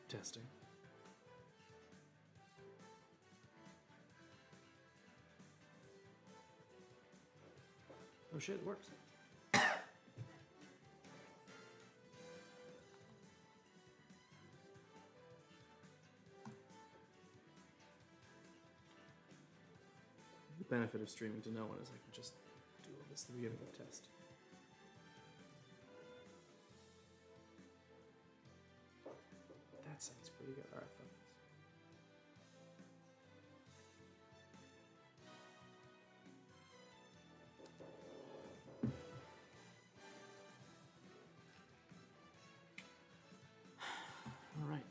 Testing. Oh shit, it works. The benefit of streaming to no one is I can just do all this at the beginning of the test. That sounds pretty good. Alright, fuck this. Alright,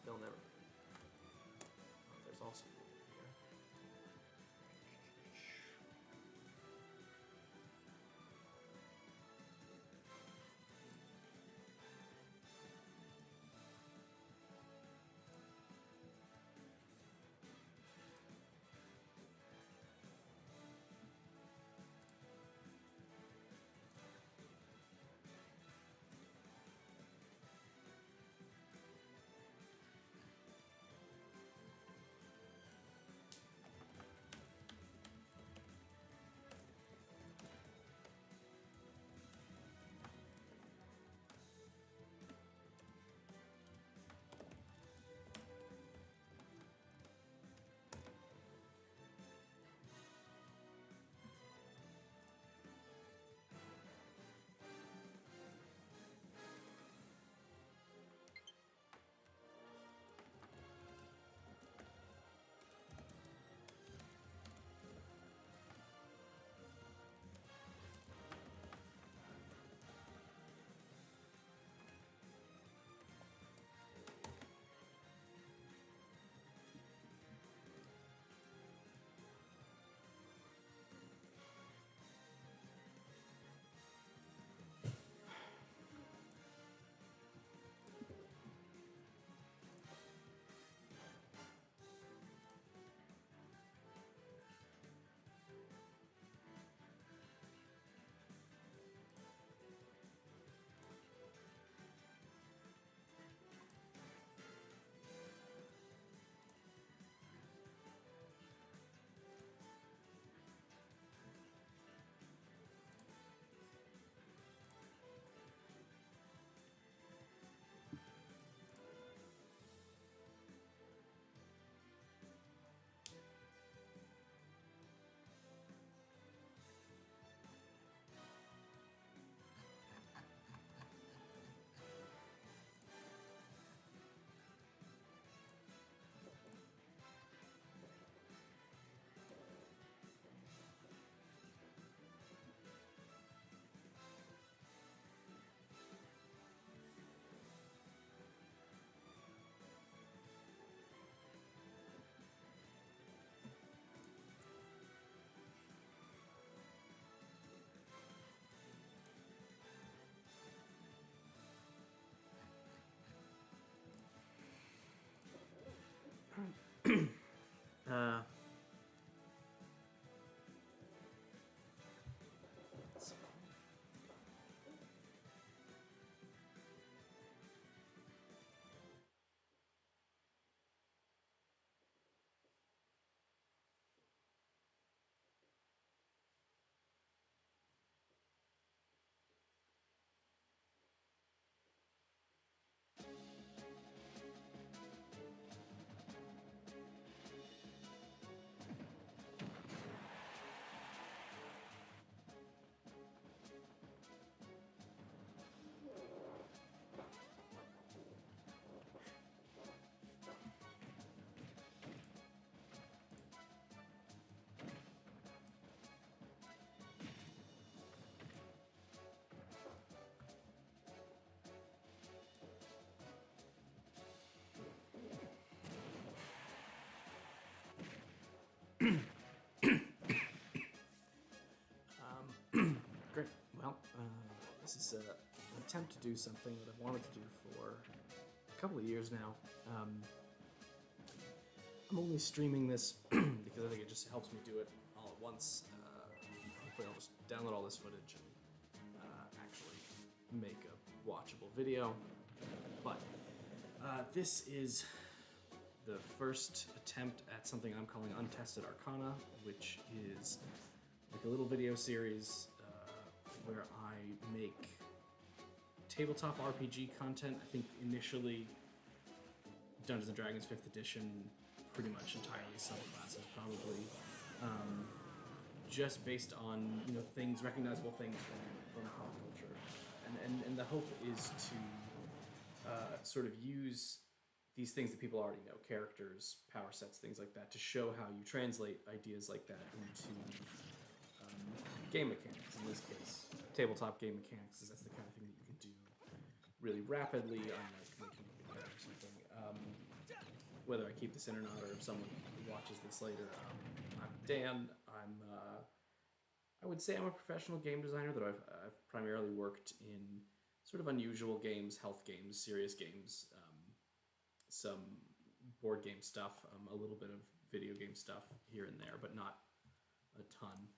they'll never. Oh, there's also here. this is an attempt to do something that I've wanted to do for a couple of years now. I'm only streaming this because I think it just helps me do it all at once. Hopefully I'll just download all this footage and actually make a watchable video. But this is the first attempt at something I'm calling Untested Arcana, which is like a little video series where I make tabletop RPG content. I think initially Dungeons & Dragons 5th edition, pretty much entirely subclasses probably, just based on things, recognizable things from pop culture, and the hope is to sort of use these things that people already know, characters, power sets, things like that, to show how you translate ideas like that into game mechanics. In this case, tabletop game mechanics, is that's the kind of thing that you can do really rapidly, unlike making a video or something. Whether I keep this in or not, or if someone watches this later, I'm Dan. I would say I'm a professional game designer, though I've primarily worked in sort of unusual games, health games, serious games, some board game stuff, a little bit of video game stuff here and there, but not a ton.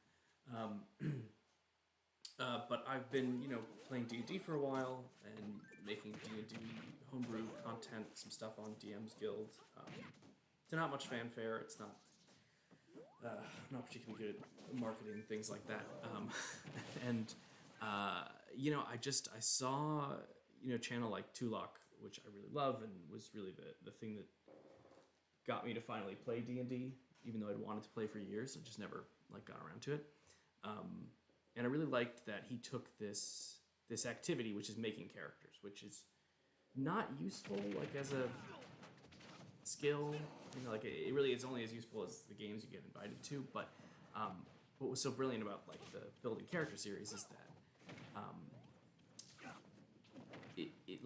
But I've been, playing D&D for a while and making D&D homebrew content, some stuff on DM's Guild. It's not much fanfare. It's not particularly good at marketing, things like that. I saw, a channel like Tulok, which I really love and was really the thing that got me to finally play D&D, even though I'd wanted to play for years. I just never got around to it. And I really liked that he took this activity, which is making characters, which is not useful as a skill. It really is only as useful as the games you get invited to. But what was so brilliant about the building character series is that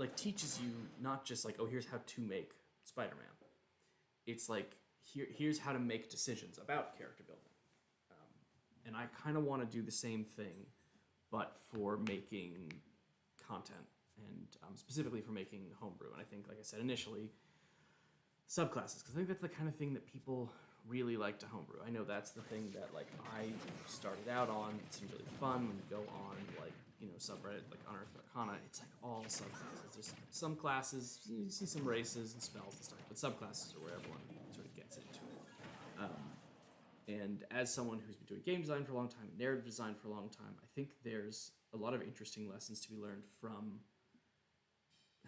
it teaches you not just here's how to make Spider-Man. It's here's how to make decisions about character building. And I kind of want to do the same thing, but for making content, and specifically for making homebrew. And I think, like I said initially, subclasses, because I think that's the kind of thing that people really like to homebrew. I know that's the thing that I started out on. It seemed really fun when you go on subreddit Unearthed Arcana. It's all subclasses. There's some classes, you see some races and spells and stuff, but subclasses are where everyone sort of gets into it. And as someone who's been doing game design for a long time, narrative design for a long time, I think there's a lot of interesting lessons to be learned from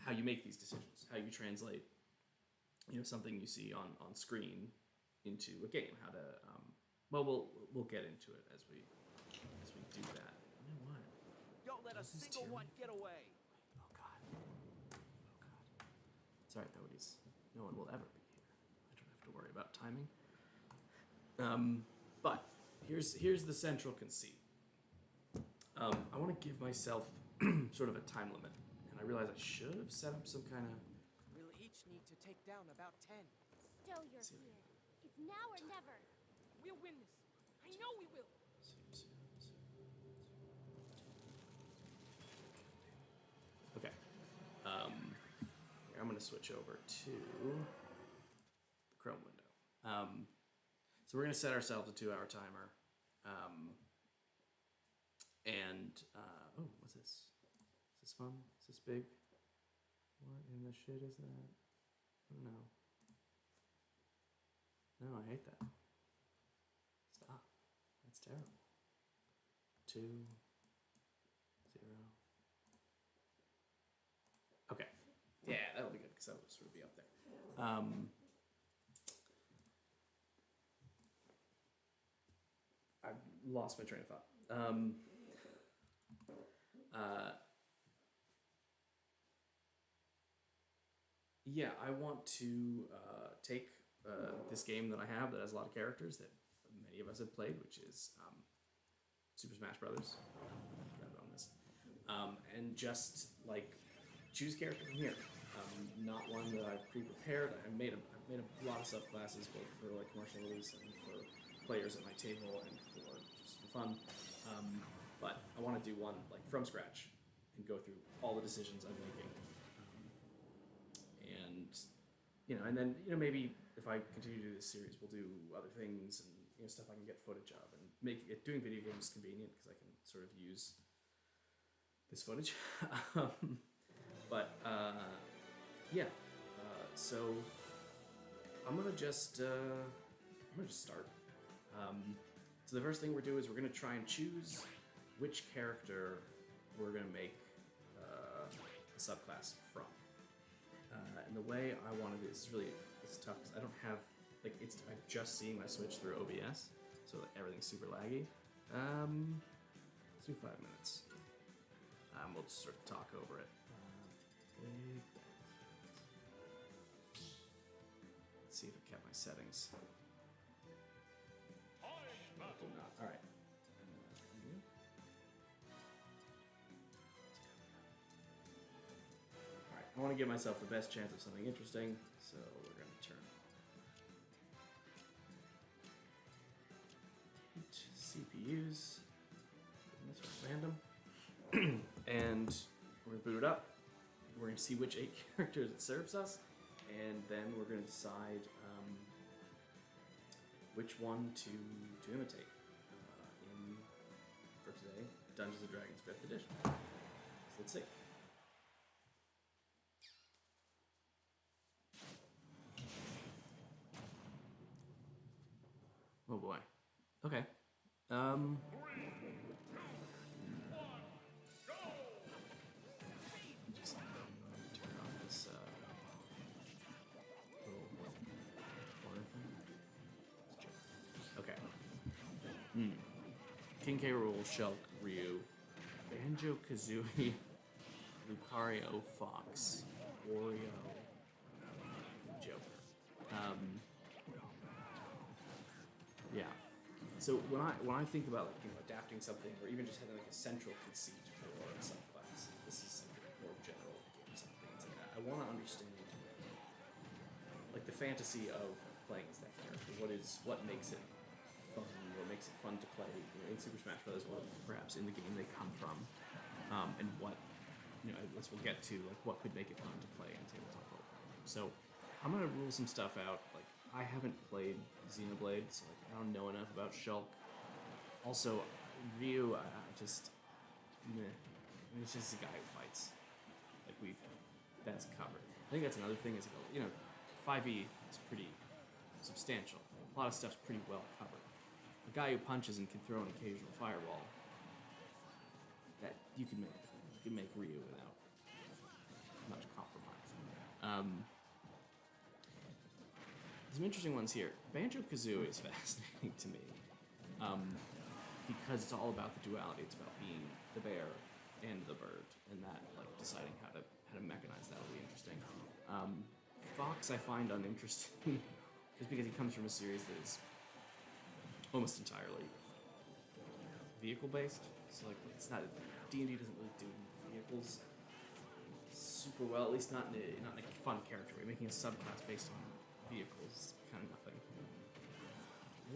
how you make these decisions, how you translate, something you see on screen into a game. How to, we'll get into it as we do that. You know what? Don't let a single one get away. Oh God. It's alright though. No one will ever be here. I don't have to worry about timing. But here's the central conceit. I want to give myself sort of a time limit, and I realize I should have set up some kind of. We'll each need to take down about 10. Stow your fear. It's now or never. We'll win this. I know we will. Okay. I'm going to switch over to the Chrome window. So we're going to set ourselves a 2-hour timer. What's this? Is this fun? Is this big? What in the shit is that? I don't know. No, I hate that. Stop. That's terrible. 2, 0. Okay. Yeah, that'll be good because that'll sort of be up there. I've lost my train of thought. Yeah, I want to take this game that I have that has a lot of characters that many of us have played, which is Super Smash Brothers. On this, and just choose character from here. Not one that I've pre-prepared. I've made a lot of subclasses, both for commercial release and for players at my table and for just for fun. But I want to do one from scratch can go through all the decisions I'm making. And, you know, and then, you know, maybe if I continue to do this series, we'll do other things and, you know, stuff I can get footage of, and make it, doing video games convenient because I can sort of use this footage. Yeah. So I'm gonna just start. So the first thing we're doing is we're gonna try and choose which character we're gonna make a subclass from. And the way I want to do this is it's tough because I don't have I'm just seeing my Switch through OBS, so everything's super laggy. Let's do 5 minutes. We'll just sort of talk over it. Let's see if it kept my settings. It did not. All right. Alright, I want to give myself the best chance of something interesting, so we're going to turn CPUs. This was random. And we're going to boot it up. We're going to see which 8 characters it serves us, and then we're going to decide which one to imitate for today, Dungeons & Dragons 5th edition. So let's see. Oh boy. Okay. Just turn on this little corner thing. Okay. King K. Rool, Shulk, Ryu, Banjo Kazooie, Lucario, Fox, Wario, Joker. Yeah. So when I think about adapting something, or even just having a central conceit for a subclass, this is something more general games and things like that. I want to understand the fantasy of playing as that character. What makes it fun? What makes it fun to play in Super Smash Bros. Or perhaps in the game they come from, and what as we'll get to what could make it fun to play in tabletop role playing. So I'm gonna rule some stuff out. I haven't played Xenoblade, so I don't know enough about Shulk. Also, Ryu, it's just a guy who fights. That's covered. I think that's another thing is 5e is pretty substantial. A lot of stuff's pretty well covered. A guy who punches and can throw an occasional fireball, that you can make Ryu without much compromise. Some interesting ones here. Banjo-Kazooie is fascinating to me because it's all about the duality. It's about being the bear and the bird, and that deciding how to mechanize that will be interesting. Fox I find uninteresting just because he comes from a series that is almost entirely vehicle based. So it's not D&D doesn't really do vehicles super well, at least not in a fun character way. Making a subclass based on vehicles, kind of nothing.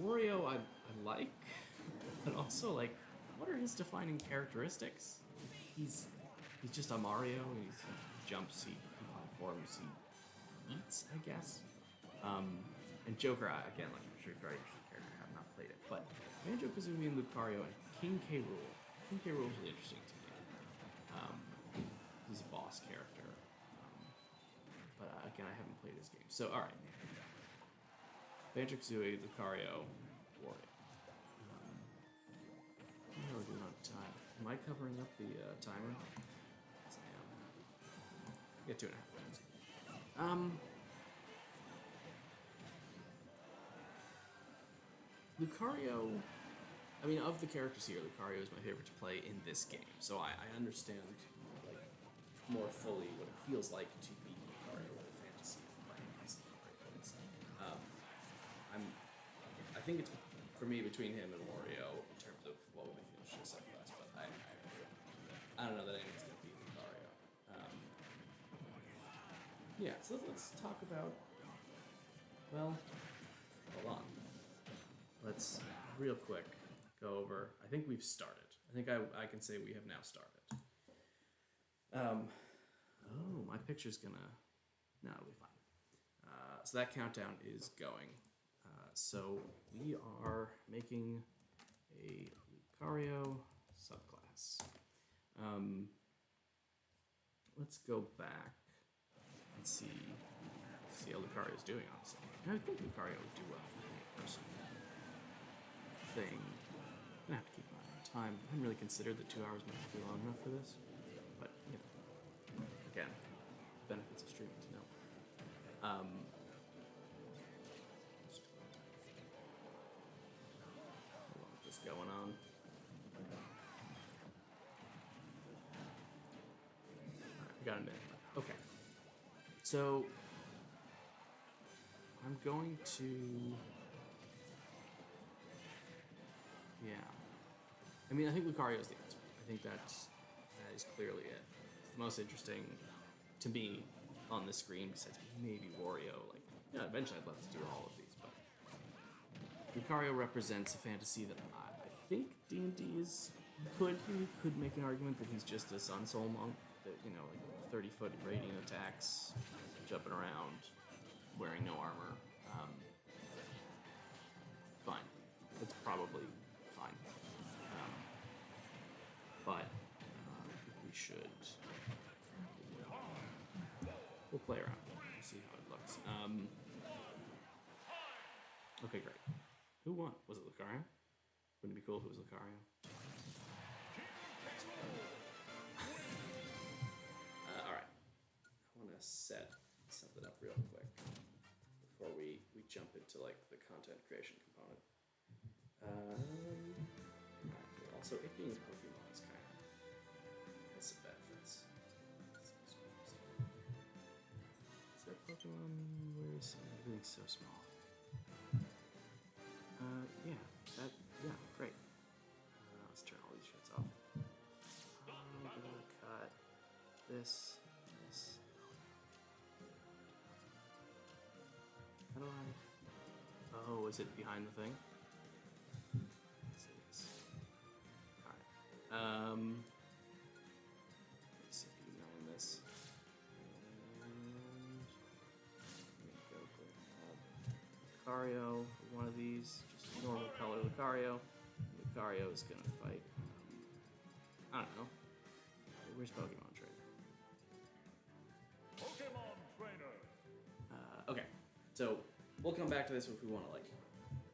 Wario I like, but also what are his defining characteristics? He's just a Mario. He jumps, he platforms, he eats, I guess. And Joker, again, I'm sure you're very interesting character. I have not played it, but Banjo-Kazooie and Lucario and King K. Rool. King K. Rool is really interesting to me. He's a boss character, but again, I haven't played his game. So, all right. Banjo-Kazooie, Lucario, Wario. How are we doing on time? Am I covering up the timer? Yes, I am. Get 2.5 minutes. Lucario, of the characters here, Lucario is my favorite to play in this game. So I understand more fully what it feels like to be Lucario, what the fantasy of playing as Lucario is. I think it's for me between him and Wario in terms of what would make him a subclass, but I don't know that anyone's gonna beat Lucario. Yeah, so let's talk about. Well, hold on. Let's real quick go over. I think we've started. I think I can say we have now started. Oh, my picture's gonna... No, it'll be fine. So that countdown is going. So we are making a Lucario subclass. Let's go back and see how Lucario's doing on this. I think Lucario would do well in person. Thing. I'm gonna have to keep an eye on time. I hadn't really considered that 2 hours might be long enough for this, but you know, again, benefits of streaming to know. What's going on? Alright, we got a minute left. Okay. So I'm going to... Yeah. I mean, I think Lucario's the answer. I think that is clearly it. It's the most interesting to me on the screen, besides maybe Wario. Like, yeah, eventually I'd love to do all of these, but Lucario represents a fantasy that I think D&D is... You could make an argument that he's just a Sun Soul monk that, you know, like 30-foot radiant attacks, jumping around, wearing no armor. Fine. That's probably fine. But we should... We'll play around. We'll see how it looks. Okay, great. Who won? Was it Lucario? Wouldn't it be cool if it was Lucario? Alright. I want to set something up real quick before we jump into like the content creation component. Also, it being Pokemon is kind of has some benefits. Is there Pokemon? Where is it? Everything's so small. Yeah, great. Let's turn all these shits off. I'm gonna cut this. How do I... Oh, is it behind the thing? Yes, it is. Alright. Let's see if you can name this. And go grab Lucario, one of these, just normal color Lucario. Lucario is gonna fight. I don't know. Where's Pokemon Trainer? Pokemon Trainer. Okay, so we'll come back to this if we want to like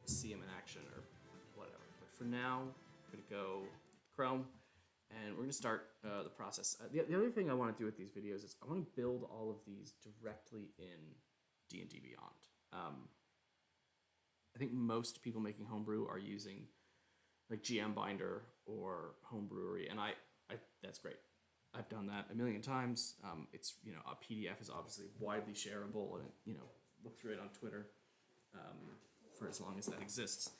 see him in action or whatever. But for now, I'm gonna go Chrome, and we're gonna start the process. The other thing I want to do with these videos is I want to build all of these directly in D&D Beyond. I think most people making homebrew are using like GM Binder or Homebrewery, and I that's great. I've done that a million times. It's, you know, a PDF is obviously widely shareable, and it, you know, looks great on Twitter for as long as that exists.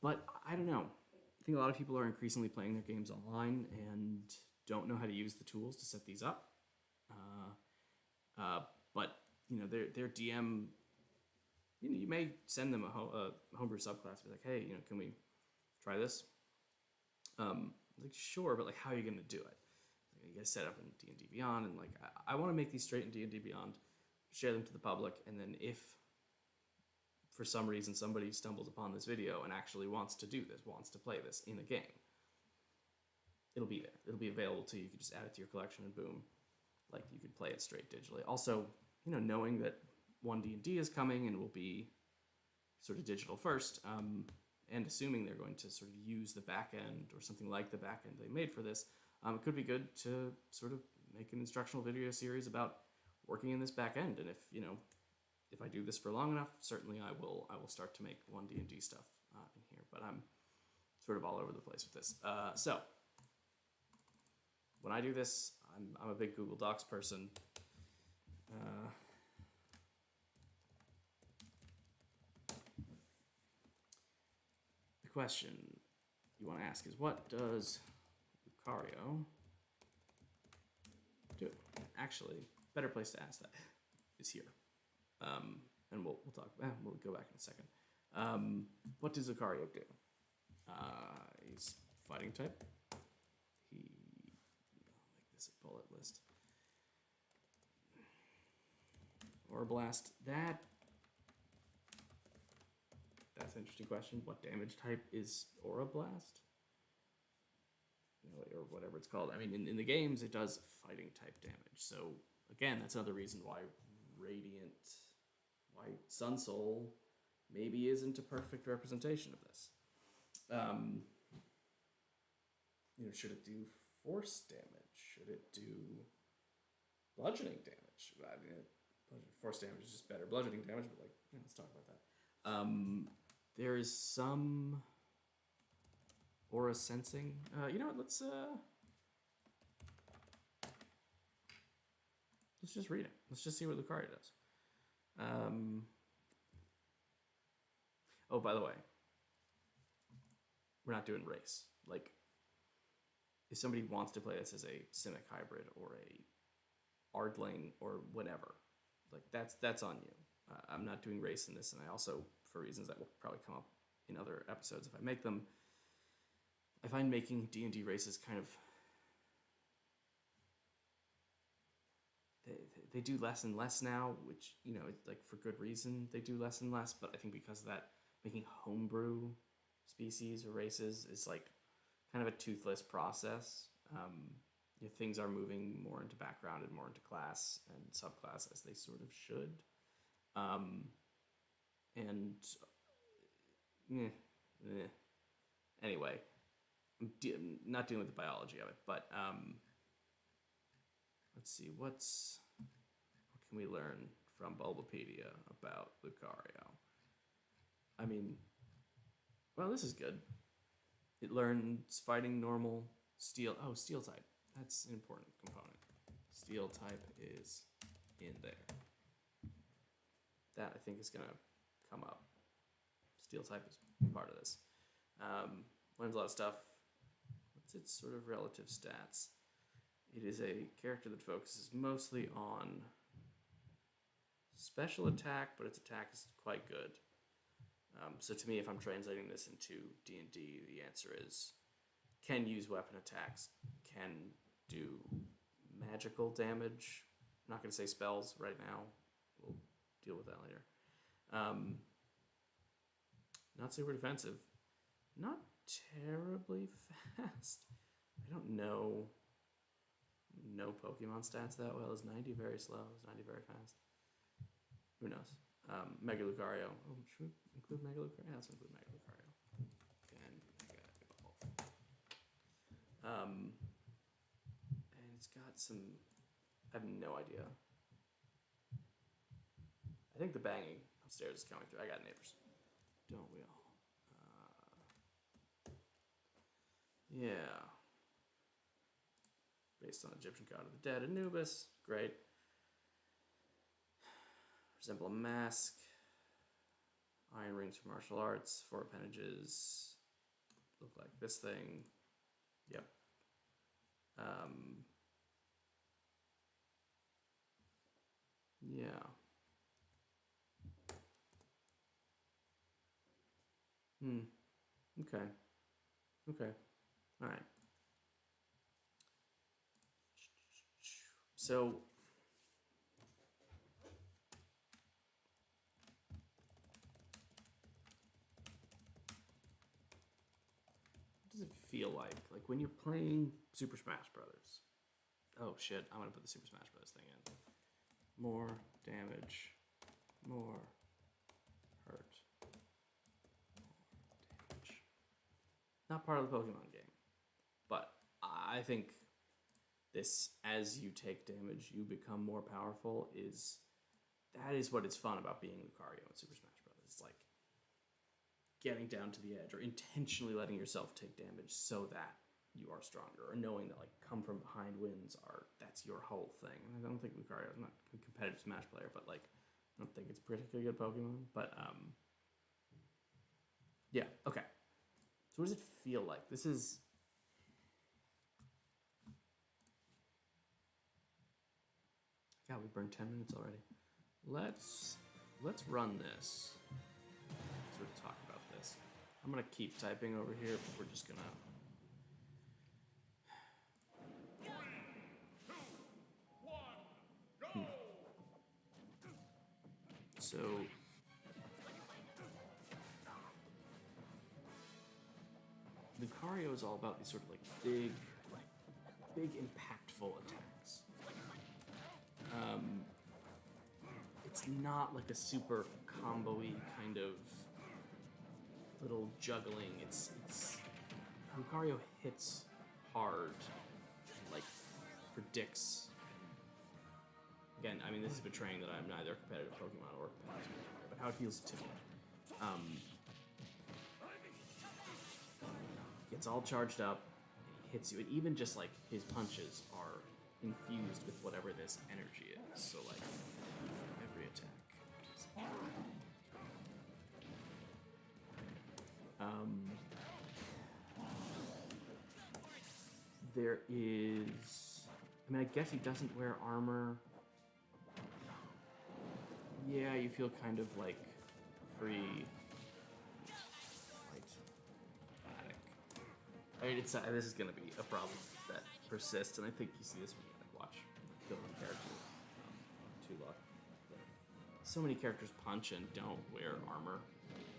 But I don't know. I think a lot of people are increasingly playing their games online and don't know how to use the tools to set these up. But you know, their DM, you know, you may send them a homebrew subclass, be like, hey, you know, can we try this? Like, sure, but like, how are you going to do it? You guys set up in D&D Beyond, and like, I want to make these straight in D&D Beyond, share them to the public, and then if for some reason somebody stumbles upon this video and actually wants to do this, wants to play this in a game, it'll be there. It'll be available to you. You can just add it to your collection and boom, like you could play it straight digitally. Also, you know, knowing that 1D&D is coming and will be sort of digital first, and assuming they're going to sort of use the back end or something like the back end they made for this, it could be good to sort of make an instructional video series about working in this back end. And if, you know, if I do this for long enough, certainly I will start to make 1D&D stuff in here. But I'm sort of all over the place with this. So when I do this, I'm a big Google Docs person. The question you want to ask is, what does Lucario do? Actually, better place to ask that is here. And we'll talk. We'll go back in a second. What does Lucario do? He's fighting type. He, I'll make this bullet list. Aura Blast, that's an interesting question. What damage type is Aura Blast? Or whatever it's called. I mean, in the games, it does fighting type damage. So, again, that's another reason why Sun Soul maybe isn't a perfect representation of this. Should it do force damage? Should it do bludgeoning damage? I mean, force damage is just better bludgeoning damage, but let's talk about that. There is some aura sensing. You know what? Let's just read it. Let's just see what Lucario does. Oh, by the way, we're not doing race. Like, if somebody wants to play this as a Simic hybrid or a Ardling or whatever, like that's on you. I'm not doing race in this, and I also, for reasons that will probably come up in other episodes if I make them, I find making D&D races kind of they do less and less now, which like for good reason they do less and less. But I think because of that, making homebrew species or races is like kind of a toothless process. Things are moving more into background and more into class and subclass as they sort of should. Anyway, I'm not dealing with the biology of it, but let's see, what can we learn from Bulbapedia about Lucario? I mean, well, this is good. It learns fighting normal, steel. Oh, steel type. That's an important component. Steel type is in there. That, I think, is going to come up. Steel type is part of this. Learns a lot of stuff. What's its sort of relative stats? It is a character that focuses mostly on special attack, but its attack is quite good. So to me, if I'm translating this into D&D, the answer is can use weapon attacks, can do magical damage. I'm not going to say spells right now. We'll deal with that later. Not super defensive. Not terribly fast. I don't know Pokemon stats that well. Is 90 very slow? Is 90 very fast? Who knows? Mega Lucario. Oh, should we include Mega Lucario? Yeah, let's include Mega Lucario. And it's got some. I have no idea. I think the banging upstairs is coming through. I got neighbors. Don't we all? Yeah. Based on Egyptian god of the dead, Anubis. Great. Resemble a mask. Iron rings for martial arts. 4 appendages. Look like this thing. Yep. Yeah. Okay. Okay. All right. So what does it feel like? Like when you're playing Super Smash Brothers. Oh shit, I'm gonna put the Super Smash Brothers thing in. More damage. More hurt. More damage. Not part of the Pokemon game. But I think this, as you take damage, you become more powerful, that is what is fun about being Lucario in Super Smash Bros. It's like getting down to the edge or intentionally letting yourself take damage so that you are stronger, or knowing that like come from behind wins that's your whole thing. And I don't think Lucario is not a competitive Smash player, but like I don't think it's a particularly good Pokemon. But yeah, okay. So what does it feel like? This is God, we burned 10 minutes already. Let's run this. Sort of talk about this. I'm gonna keep typing over here, but we're just gonna. So Lucario is all about these sort of like big impactful attacks. It's not like a super combo-y kind of little juggling. It's Lucario hits hard, like predicts. Again, I mean, this is betraying that I'm neither a competitive Pokemon or a competitive Pokemon, but how it feels to me. Gets all charged up, and he hits you, and even just like his punches are infused with whatever this energy is. So like every attack. There is. I mean, I guess he doesn't wear armor. Yeah, you feel kind of like free. I mean, this is gonna be a problem that persists, and I think you see this when you like watch building characters. Too luck. So many characters punch and don't wear armor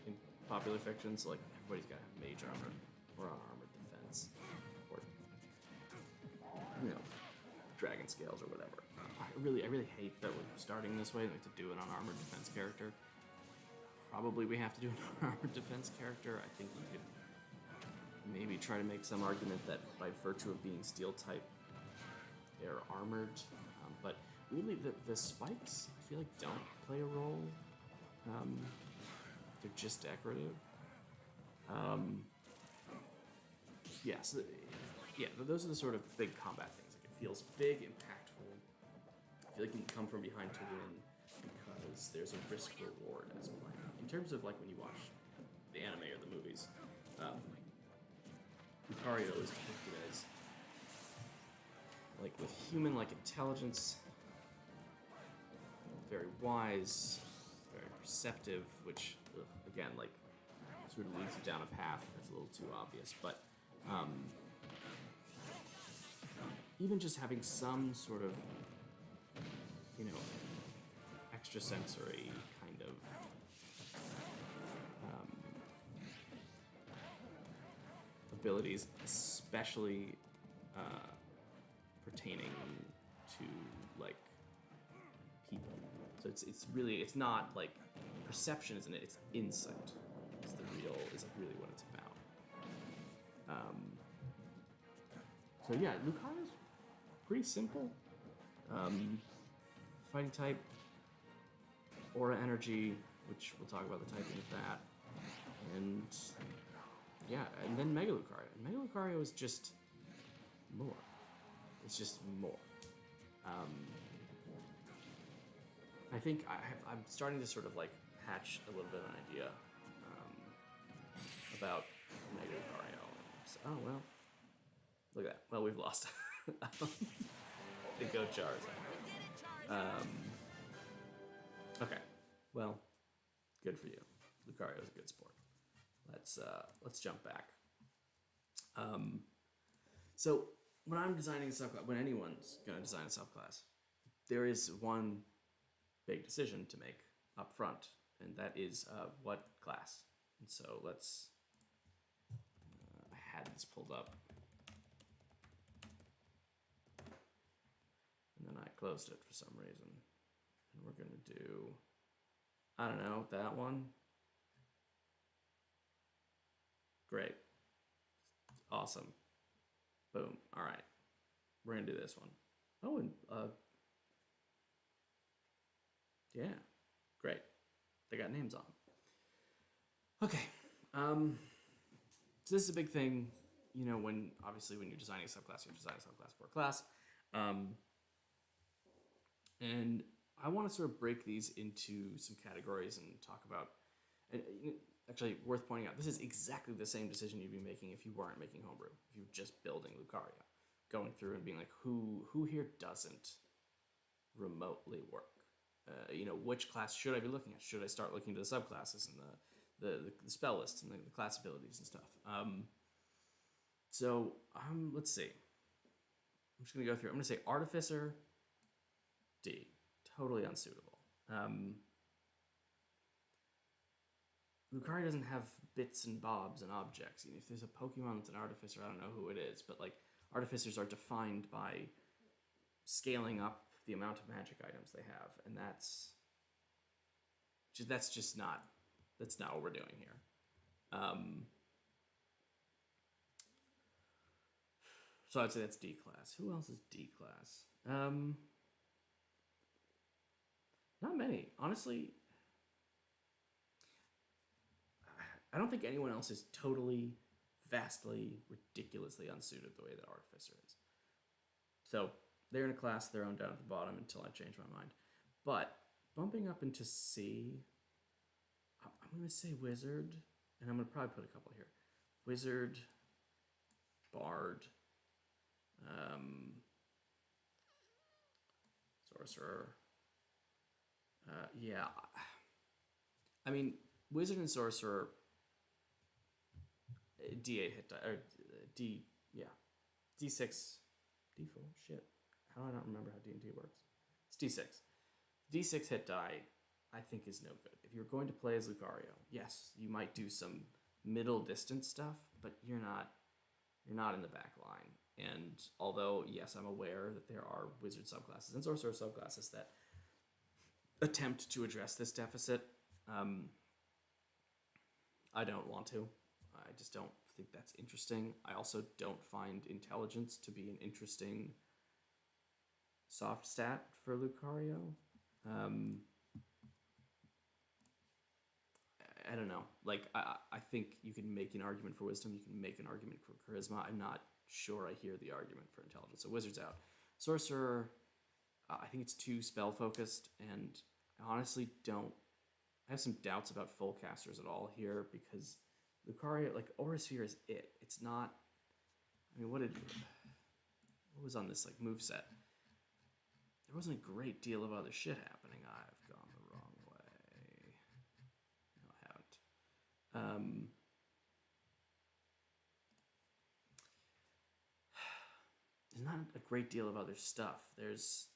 in popular fiction, so like everybody's gotta have mage armor or armored defense, or dragon scales or whatever. I really hate that we're starting this way. Like to do an unarmored defense character. Probably we have to do an unarmored defense character. I think we could maybe try to make some argument that by virtue of being steel type, they're armored. But really, the spikes, I feel like, don't play a role. They're just decorative. Those are the sort of big combat things. Like, it feels big, impactful. I feel like you can come from behind to win because there's a risk reward as playing. In terms of like when you watch the anime or the movies, Lucario is depicted as like with human-like intelligence, very wise, very perceptive, which again like sort of leads you down a path that's a little too obvious, but even just having some sort of extrasensory kind of abilities, especially pertaining to like people. So it's not like perception, isn't it? It's insight. Is really what it's about. So yeah, Lucario's pretty simple. Fighting type, aura energy, which we'll talk about the typing of that, and yeah, and then Mega Lucario. And Mega Lucario is just more. It's just more. I think I'm starting to sort of like hatch a little bit of an idea about Mega Lucario. So, oh well, look at that. Well, we've lost. The Go Charizard. Okay, well, good for you. Lucario's a good sport. Let's jump back. So when I'm designing a subclass, when anyone's gonna design a subclass, there is one big decision to make up front, and that is what class. And so let's. I had this pulled up, and then I closed it for some reason. And we're gonna do, I don't know, that one. Great. Awesome. Boom. All right. We're gonna do this one. Oh, and yeah, great. They got names on them. Okay. So this is a big thing, when you're designing a subclass, you have to design a subclass for a class. And I want to sort of break these into some categories and talk about, and actually worth pointing out, this is exactly the same decision you'd be making if you weren't making homebrew, if you were just building Lucario, going through and being like, who here doesn't remotely work? Which class should I be looking at? Should I start looking to the subclasses and the spell lists and the class abilities and stuff? Let's see. I'm just gonna go through. I'm gonna say Artificer, D, totally unsuitable. Lucario doesn't have bits and bobs and objects. If there's a Pokemon that's an Artificer, I don't know who it is, but like Artificers are defined by scaling up the amount of magic items they have, and that's just not what we're doing here. So I'd say that's D class. Who else is D class? Not many, honestly. I don't think anyone else is totally, vastly, ridiculously unsuited the way that Artificer is. So they're in a class of their own down at the bottom until I change my mind. But bumping up into C, I'm going to say Wizard, and I'm going to probably put a couple here. Wizard, Bard, Sorcerer. Yeah. I mean, Wizard and Sorcerer, D8 hit die, or D6, D4, shit. How do I not remember how D&D works? It's D6. D6 hit die, I think, is no good. If you're going to play as Lucario, yes, you might do some middle distance stuff, but you're not in the back line. And although, yes, I'm aware that there are Wizard subclasses and Sorcerer subclasses that attempt to address this deficit, I don't want to. I just don't think that's interesting. I also don't find intelligence to be an interesting soft stat for Lucario. I don't know. Like, I think you can make an argument for wisdom. You can make an argument for charisma. I'm not sure I hear the argument for intelligence. So Wizard's out. Sorcerer, I think it's too spell focused, and I honestly don't. I have some doubts about full casters at all here because Lucario, like, Aura Sphere is it. It's not. I mean, what was on this like moveset? There wasn't a great deal of other shit happening. I've gone the wrong way. No, I haven't. There's not a great deal of other stuff. There's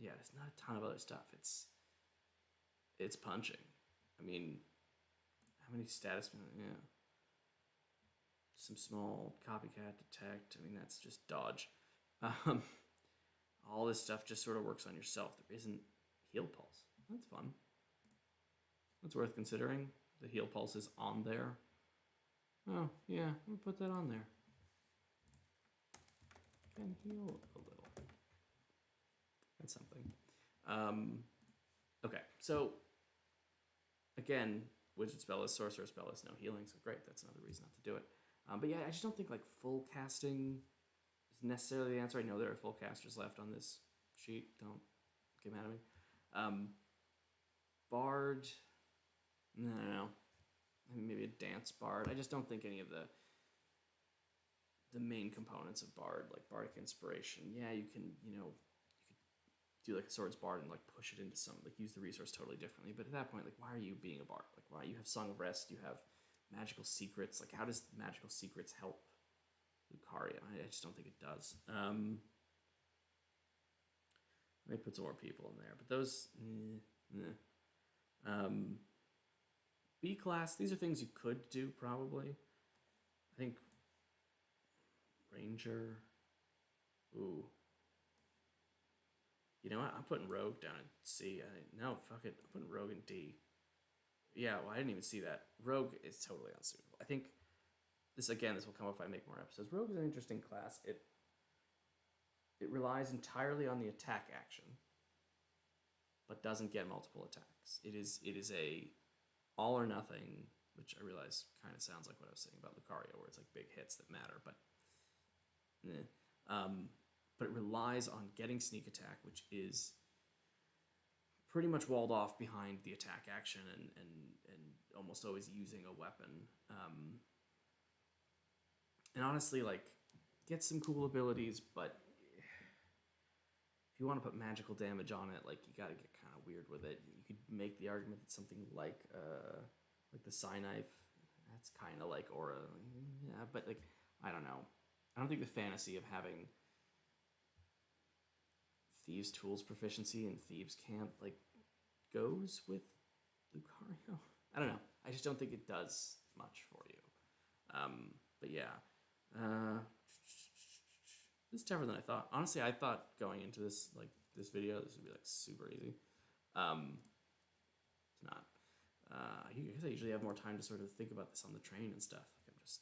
not a ton of other stuff. It's punching. I mean, how many status? Yeah, some small copycat detect. I mean, that's just dodge. All this stuff just sort of works on yourself. There isn't heal pulse. That's fun. That's worth considering. The heal pulse is on there. Oh yeah, we'll put that on there. Can heal a little. That's something. Okay, so again, Wizard spell is, Sorcerer spell is, no healing, so great, that's another reason not to do it. But yeah, I just don't think like full casting is necessarily the answer. I know there are full casters left on this sheet, don't get mad at me. Bard, no. I mean, maybe a dance bard. I just don't think any of the main components of Bard, like Bardic Inspiration, yeah, you could do like a Swords Bard and like push it into some, like use the resource totally differently. But at that point, like, why are you being a Bard? Like, why you have Song of Rest, you have Magical Secrets. Like, how does Magical Secrets help Lucario? I just don't think it does. Let me put some more people in there, but those, B class, these are things you could do probably. I think Ranger. Ooh. You know what? I'm putting Rogue down in C. No, fuck it. I'm putting Rogue in D. Yeah, well, I didn't even see that. Rogue is totally unsuitable. I think this will come up if I make more episodes. Rogue is an interesting class. It relies entirely on the attack action, but doesn't get multiple attacks. It is a all or nothing, which I realize kind of sounds like what I was saying about Lucario, where it's like big hits that matter, but but it relies on getting sneak attack, which is pretty much walled off behind the attack action and almost always using a weapon. And honestly, like, gets some cool abilities, but if you want to put magical damage on it, like, you gotta get kind of weird with it. You could make the argument that something like the Psy Knife, that's kind of like Aura, yeah, but like, I don't know. I don't think the fantasy of having Thieves' Tools proficiency in Thieves' Camp like goes with Lucario. I don't know. I just don't think it does much for you. But yeah, this is tougher than I thought. Honestly, I thought going into this video, this would be like super easy. It's not. Because I usually have more time to sort of think about this on the train and stuff. Like I'm just,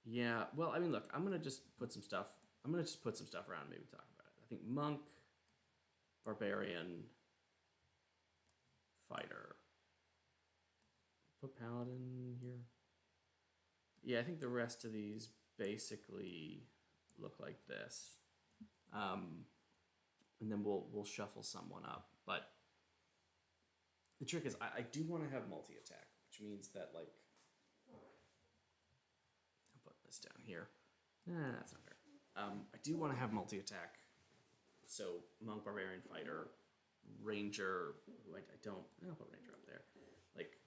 yeah. Well, I mean, look, I'm gonna just put some stuff. I'm gonna just put some stuff around. And maybe talk about it. I think monk, barbarian, fighter. Put paladin here. Yeah, I think the rest of these basically look like this. And then we'll shuffle someone up. But the trick is I do want to have multi-attack, which means that, like, I'll put this down here. That's not fair. I do want to have multi-attack. So monk, barbarian, fighter, ranger. Who I don't. I'll put ranger up there. Like,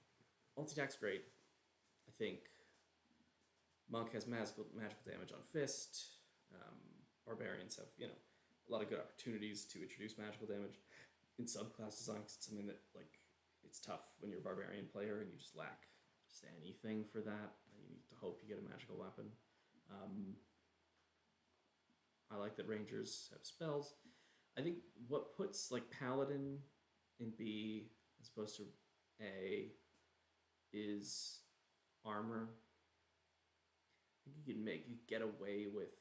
multi-attack's great. I think monk has magical damage on fist. Barbarians have, you know, a lot of good opportunities to introduce magical damage in subclass design, because it's something that, like, it's tough when you're a barbarian player and you just lack just anything for that. You need to hope you get a magical weapon. I like that rangers have spells. I think what puts, like, paladin in B as opposed to A is armor. I think you could get away with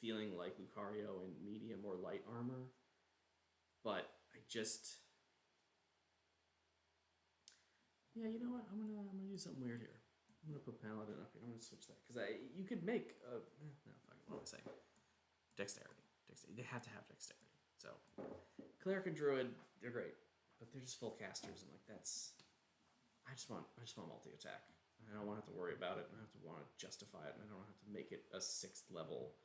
feeling like Lucario in medium or light armor, but I just, yeah, you know what? I'm gonna do something weird here. I'm gonna put paladin up here. I'm gonna switch that because you could make a no, fuck it, what am I saying? Dexterity. They have to have dexterity. So cleric and druid, they're great, but they're just full casters, and like that's, I just want multi-attack. I don't want to have to worry about it, and I have to want to justify it, and I don't have to make it a 6th level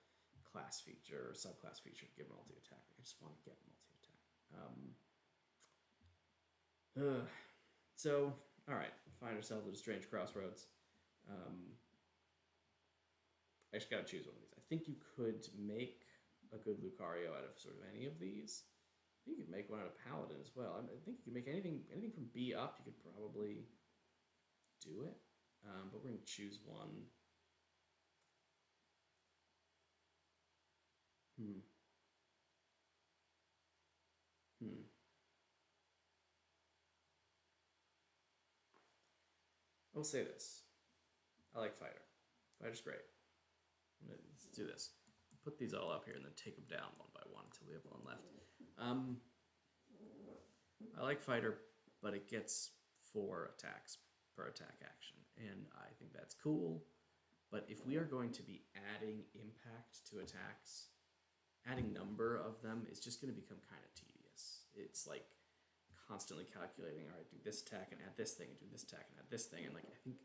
class feature or subclass feature to give multi-attack. I just want to get multi-attack. So, all right, find ourselves at a strange crossroads. I just gotta choose one of these. I think you could make a good Lucario out of sort of any of these. I think you could make one out of Paladin as well. I think you could make anything from B up. You could probably do it, but we're gonna choose one. I will say this. I like fighter. Fighter's great. Let's do this. Put these all up here and then take them down one by one until we have one left. I like fighter, but it gets 4 attacks per attack action, and I think that's cool. But if we are going to be adding impact to attacks, adding number of them is just going to become kind of tedious. It's like constantly calculating, all right, do this attack and add this thing, and do this attack and add this thing, and like I think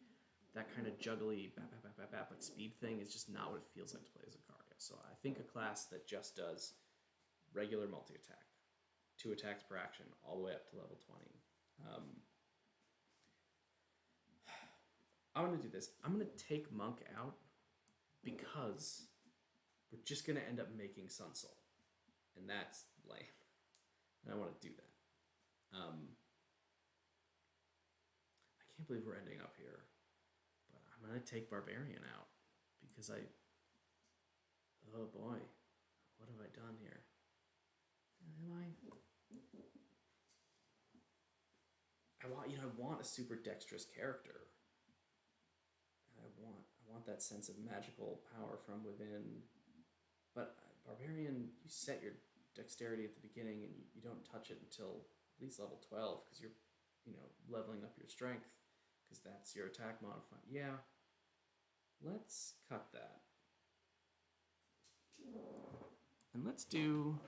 that kind of juggly like speed thing is just not what it feels like to play as a Lucario. So I think a class that just does regular multi-attack, 2 attacks per action, all the way up to level 20. I'm gonna do this. I'm gonna take Monk out because we're just gonna end up making Sun Soul, and that's lame. And I want to do that. I can't believe we're ending up here, but I'm gonna take Barbarian out because oh boy, what have I done here? I want a super dexterous character. I want that sense of magical power from within. But Barbarian, you set your dexterity at the beginning and you don't touch it until at least level 12 because you're, leveling up your strength because that's your attack modifier. Yeah, let's cut that. And let's do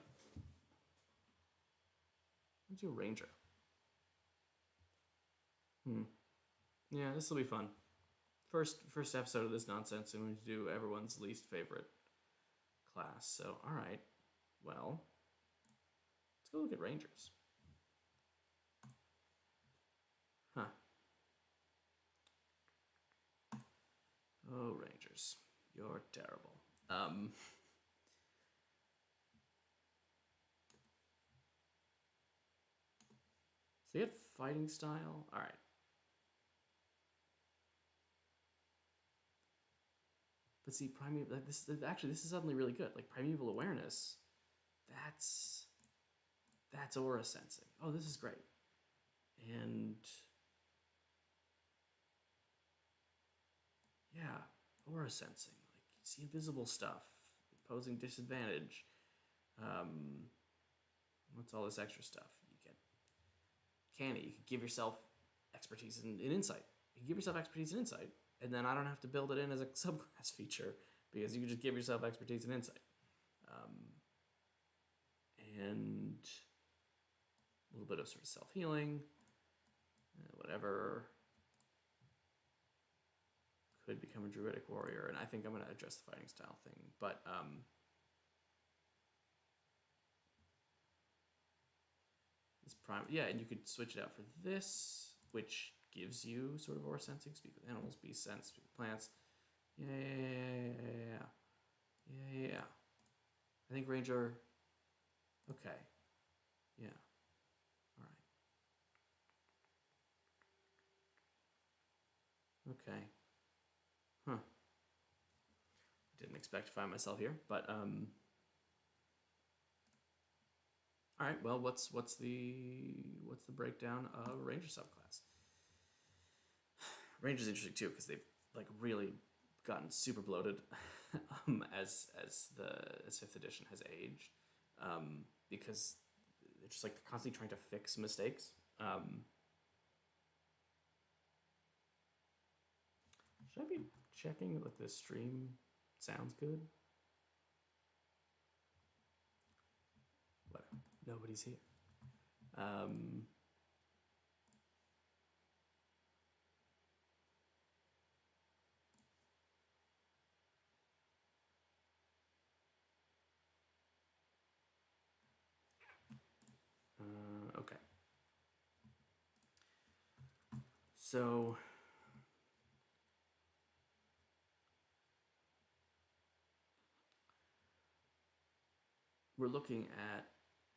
Ranger. Yeah, this will be fun. First episode of this nonsense, and we do everyone's least favorite class. So, all right, well, let's go look at Rangers. Huh. Oh, Rangers, you're terrible. So you had fighting style. All right. But see, primeval. This is suddenly really good. Like primeval awareness. That's aura sensing. Oh, this is great. And yeah, aura sensing. Like you see invisible stuff, posing disadvantage. What's all this extra stuff? You get canny. You can give yourself expertise in insight. You can give yourself expertise in insight, and then I don't have to build it in as a subclass feature because you can just give yourself expertise in insight. And a little bit of sort of self-healing, whatever. Could become a druidic warrior, and I think I'm going to address the fighting style thing, but this prime, yeah, and you could switch it out for this, which gives you sort of aura sensing, speak with animals, beast sense, speak with plants. Yeah. I think ranger. Okay. Yeah. All right. Okay. Huh. Didn't expect to find myself here, but all right. Well, what's the breakdown of a ranger subclass? Ranger's interesting too because they've like really gotten super bloated as 5th edition has aged, because they're just like constantly trying to fix mistakes. Should I be checking that this stream sounds good? What? Nobody's here. Okay. So we're looking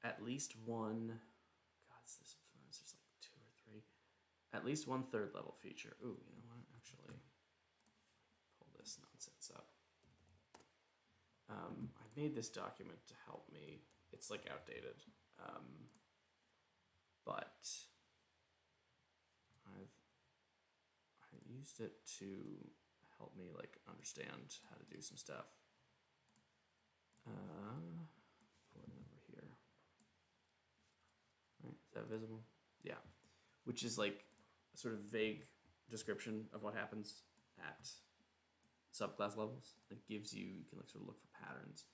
at least one. God, this is like 2 or 3. At least one third level feature. Ooh, you know what? Actually, pull this nonsense up. I made this document to help me. It's like outdated, but I used it to help me like understand how to do some stuff. Pull it over here. Right, is that visible? Yeah, which is like a sort of vague description of what happens at subclass levels. It gives you can like sort of look for patterns.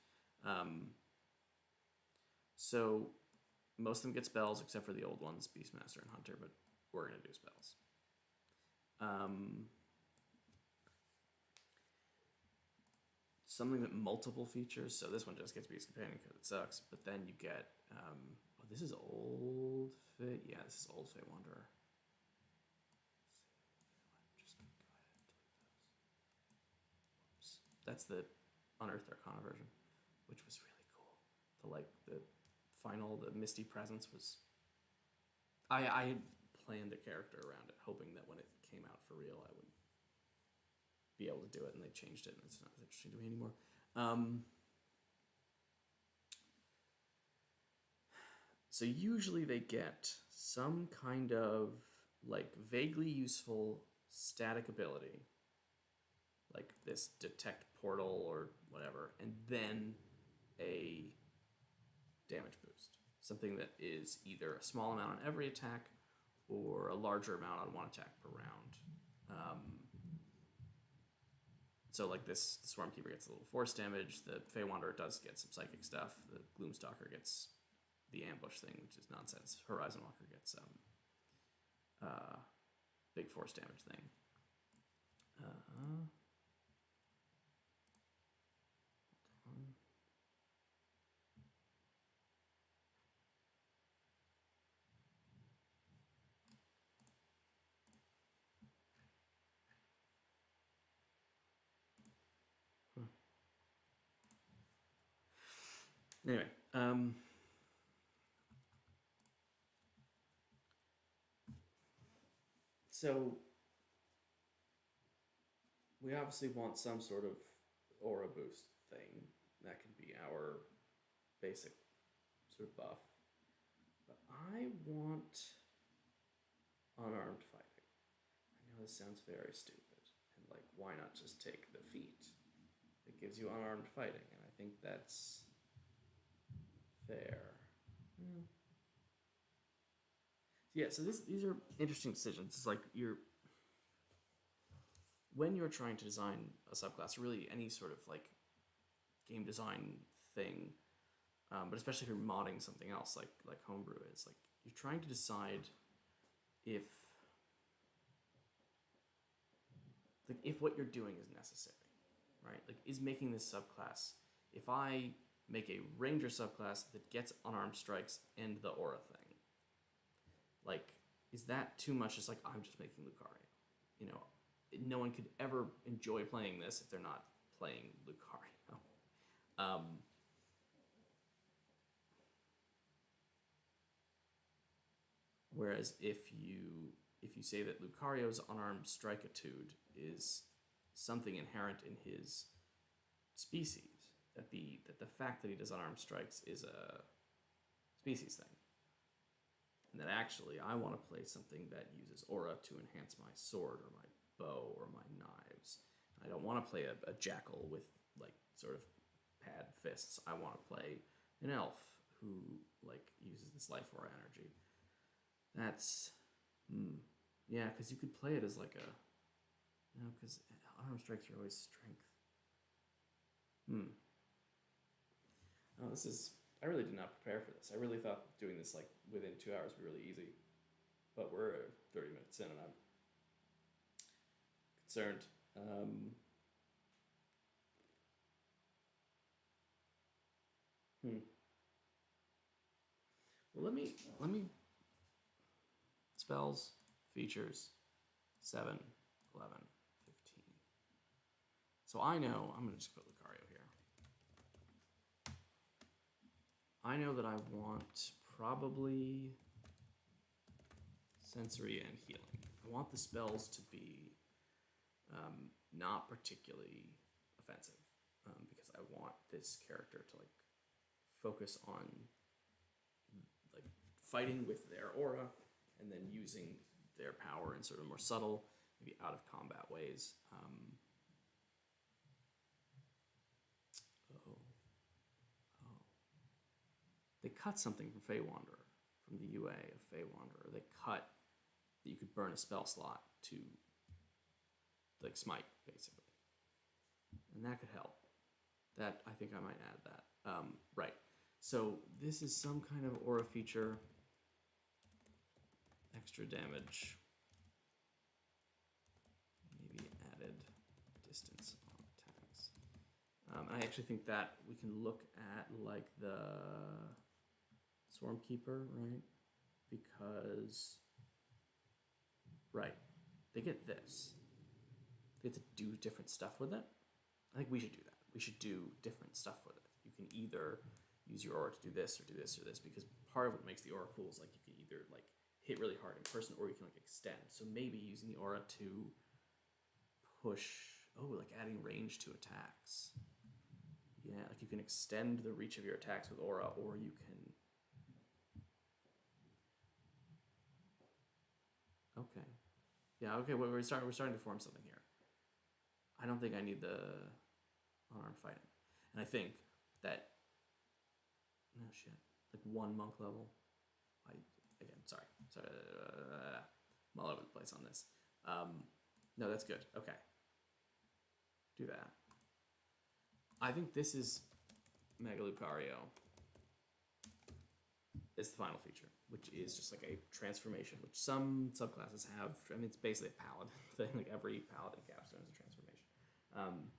So most of them get spells except for the old ones, Beastmaster and Hunter, but we're gonna do spells. Something that multiple features. So this one just gets Beast Companion because it sucks. But then you get oh, this is old Fey. Yeah, this is old Fey Wanderer. Just go ahead and delete those. Whoops. That's the Unearthed Arcana version, which was really cool. The final, the Misty Presence was. I had planned a character around it, hoping that when it came out for real, I would be able to do it, and they changed it, and it's not as interesting to me anymore. So usually they get some kind of like vaguely useful static ability, like this detect portal or whatever, and then a damage boost. Something that is either a small amount on every attack or a larger amount on one attack per round. So like this, the Swarmkeeper gets a little force damage. The Fey Wanderer does get some psychic stuff. The Gloomstalker gets the ambush thing, which is nonsense. Horizon Walker gets big force damage thing. Anyway, So we obviously want some sort of aura boost thing. That could be our basic sort of buff. But I want unarmed fighting. I know this sounds very stupid. And like, why not just take the feat? It gives you unarmed fighting, and I think that's fair. Yeah, so these are interesting decisions. It's like when you're trying to design a subclass, really any sort of like game design thing, but especially if you're modding something else like homebrew is, like you're trying to decide if what you're doing is necessary, right? Like, is making this subclass, if I make a ranger subclass that gets unarmed strikes and the aura thing, like, is that too much? Just like, I'm just making Lucario, you know? No one could ever enjoy playing this if they're not playing Lucario. Whereas if you say that Lucario's unarmed strikeitude is something inherent in his species, that the fact that he does unarmed strikes is a species thing, and that actually I want to play something that uses aura to enhance my sword or my bow or my knives. I don't want to play a jackal with like sort of pad fists. I want to play an elf who like uses this life aura energy. That's yeah, because you could play it as like a, you know, because unarmed strikes are always strength. Oh, this is, I really did not prepare for this. I really thought doing this like within 2 hours would be really easy, but we're 30 minutes in and I'm concerned. Well, let me spells, features, 7, 11, 15. So I know, I'm gonna just put Lucario here. I know that I want probably sensory and healing. I want the spells to be not particularly offensive, because I want this character to like focus on like fighting with their aura and then using their power in sort of more subtle, maybe out of combat ways. They cut something from Fey Wanderer, from the UA of Fey Wanderer. They cut that you could burn a spell slot to like smite, basically. And that could help. That, I think I might add that. Right. So this is some kind of aura feature. Extra damage. Maybe added distance on attacks. And I actually think that we can look at like the Swarmkeeper, right? Because, right, they get this. They get to do different stuff with it. I think we should do that. We should do different stuff with it. You can either use your aura to do this or do this or this, because part of what makes the aura cool is like you can either like hit really hard in person or you can like extend. So maybe using the aura to push, like adding range to attacks. Yeah, like you can extend the reach of your attacks with aura, or you can. Okay. Yeah, okay, well, we're starting to form something here. I don't think I need the unarmed fighting. And I think that, no shit, like 1 monk level. Sorry, I'm all over the place on this. No, that's good, okay. Do that. I think this is Mega Lucario. It's the final feature, which is just like a transformation, which some subclasses have. I mean, it's basically a paladin thing. Like every paladin capstone is a transformation.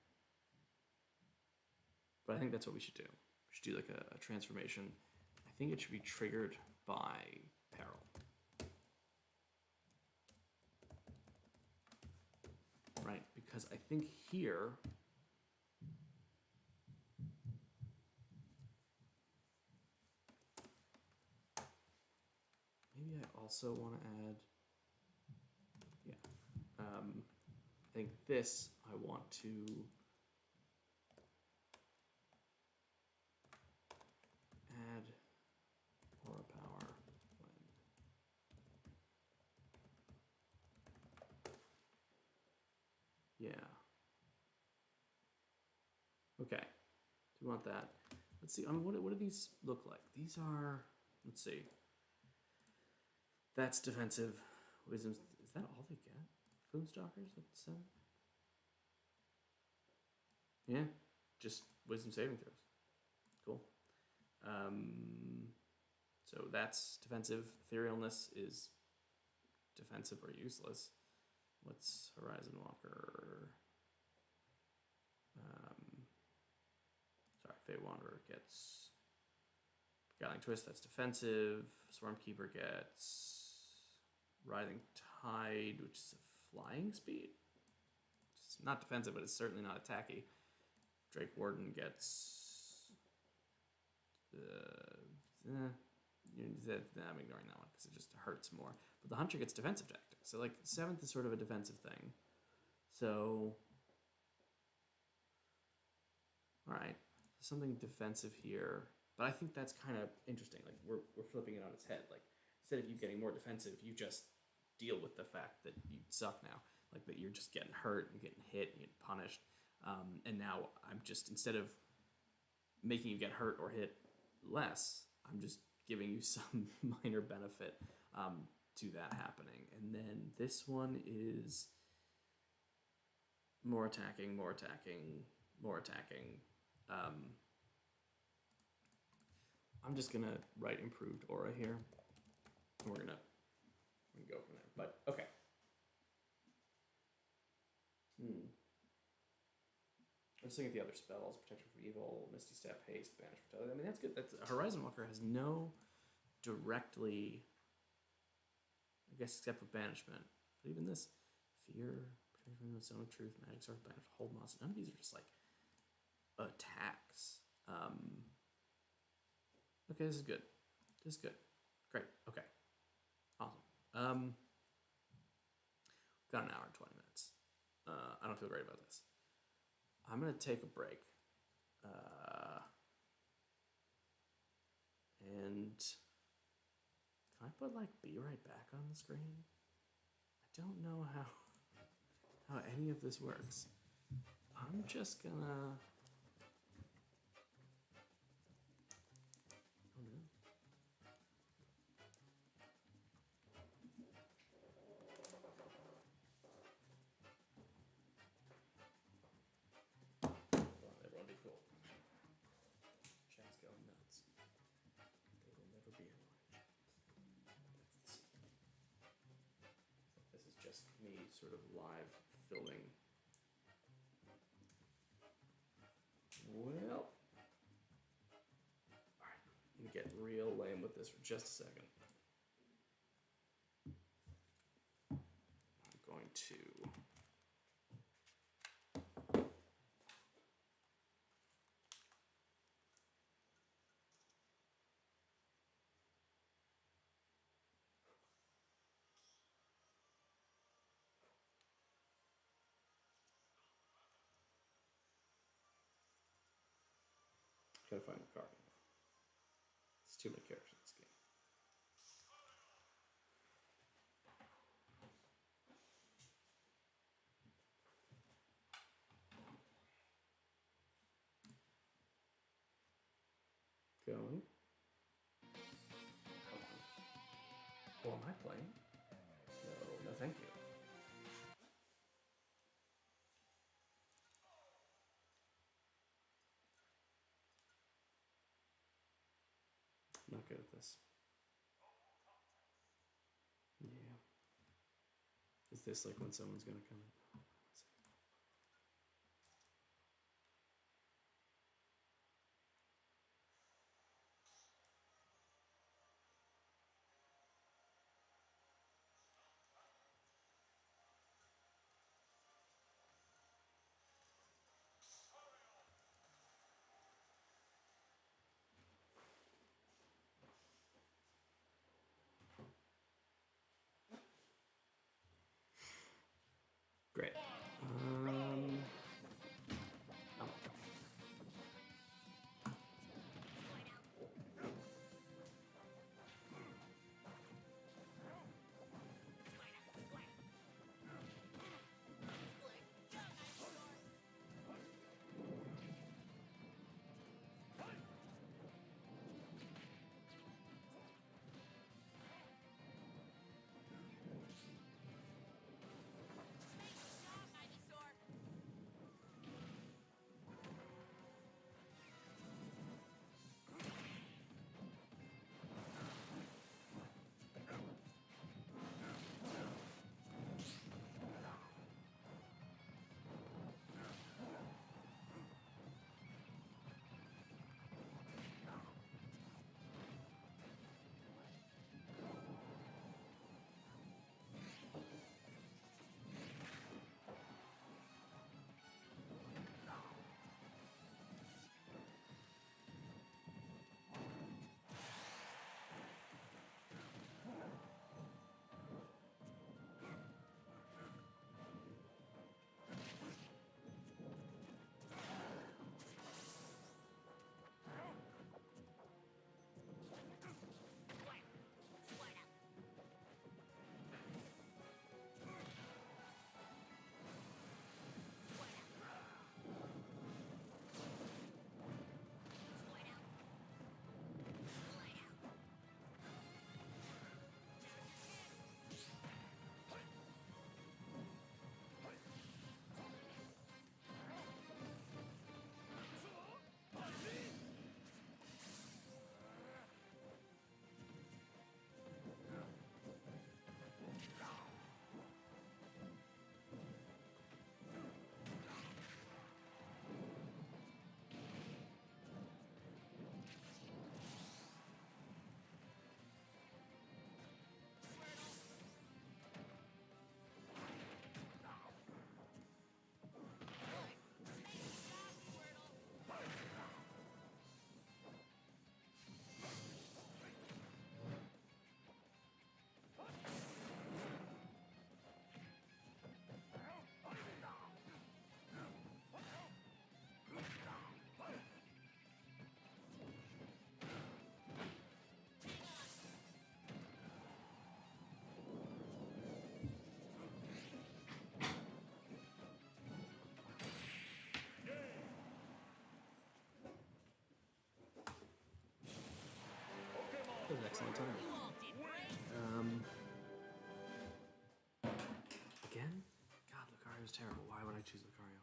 But I think that's what we should do. We should do like a transformation. I think it should be triggered by peril. Right, because I think here, maybe I also want to add, yeah, I think this I want to add aura power when okay. Do you want that? Let's see. What do these look like? These are. Let's see. That's defensive. Wisdom. Is that all they get? Foomstalkers at 7? Yeah. Just wisdom saving throws. Cool. So that's defensive. Etherealness is defensive or useless. What's Horizon Walker? Sorry, Fey Wanderer gets Guiding Twist, that's defensive. Swarmkeeper gets Writhing Tide, which is a flying speed. It's not defensive, but it's certainly not attacky. Drake Warden gets I'm ignoring that one because it just hurts more. But the Hunter gets defensive tactics. So like 7th is sort of a defensive thing. So alright. Something defensive here. But I think that's kind of interesting. Like we're flipping it on its head. Like instead of you getting more defensive, you just deal with the fact that you suck now. Like that you're just getting hurt and getting hit and getting punished. And now I'm just, instead of making you get hurt or hit less, I'm just giving you some minor benefit to that happening. And then this one is more attacking, more attacking, more attacking. I'm just gonna write improved aura here. And we're gonna go from there. But okay. Let's look at the other spells: Protection from Evil, Misty Step, Haste, Banish, Brutality. I mean, that's good. That's Horizon Walker has no directly, I guess, except for banishment. But even this, Fear, Protection from the Zone of Truth, Magic Sword, Banish, Hold Monster. None of these are just like attacks. Okay, this is good. This is good. Great. Okay. Awesome. Got an hour and 20 minutes. I don't feel great about this. I'm gonna take a break. And can I put like be right back on the screen? I don't know how any of this works. I'm just gonna. Oh no. Everyone be cool. Chat's going nuts. They will never be in orange. That's the secret. So this is just me sort of live filming. Well, alright, I'm gonna get real lame with this for just a second. I'm going to gotta find the card. There's too many characters in this game. Going. Come on. Oh, am I playing? No, no, thank you. I'm not good at this. Yeah. Is this like when someone's gonna come in? excellent time. Again? God, Lucario's terrible. Why would I choose Lucario?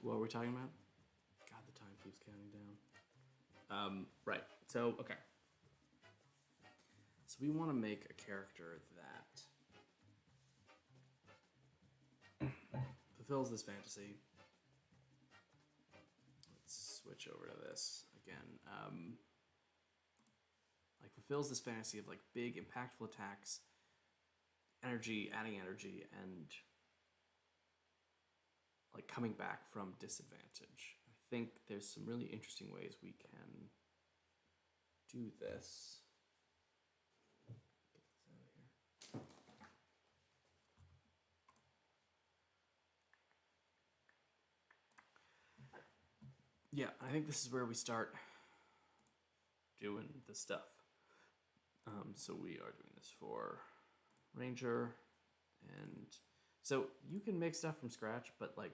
What we're talking about? God, the time keeps counting down. Right. So, okay. So we want to make a character that fulfills this fantasy. Let's switch over to this again. Like fulfills this fantasy of like big, impactful attacks, energy, adding energy, and like coming back from disadvantage. I think there's some really interesting ways we can do this. Get this out of here. Yeah, I think this is where we start doing the stuff. So we are doing this for Ranger, and so you can make stuff from scratch, but like,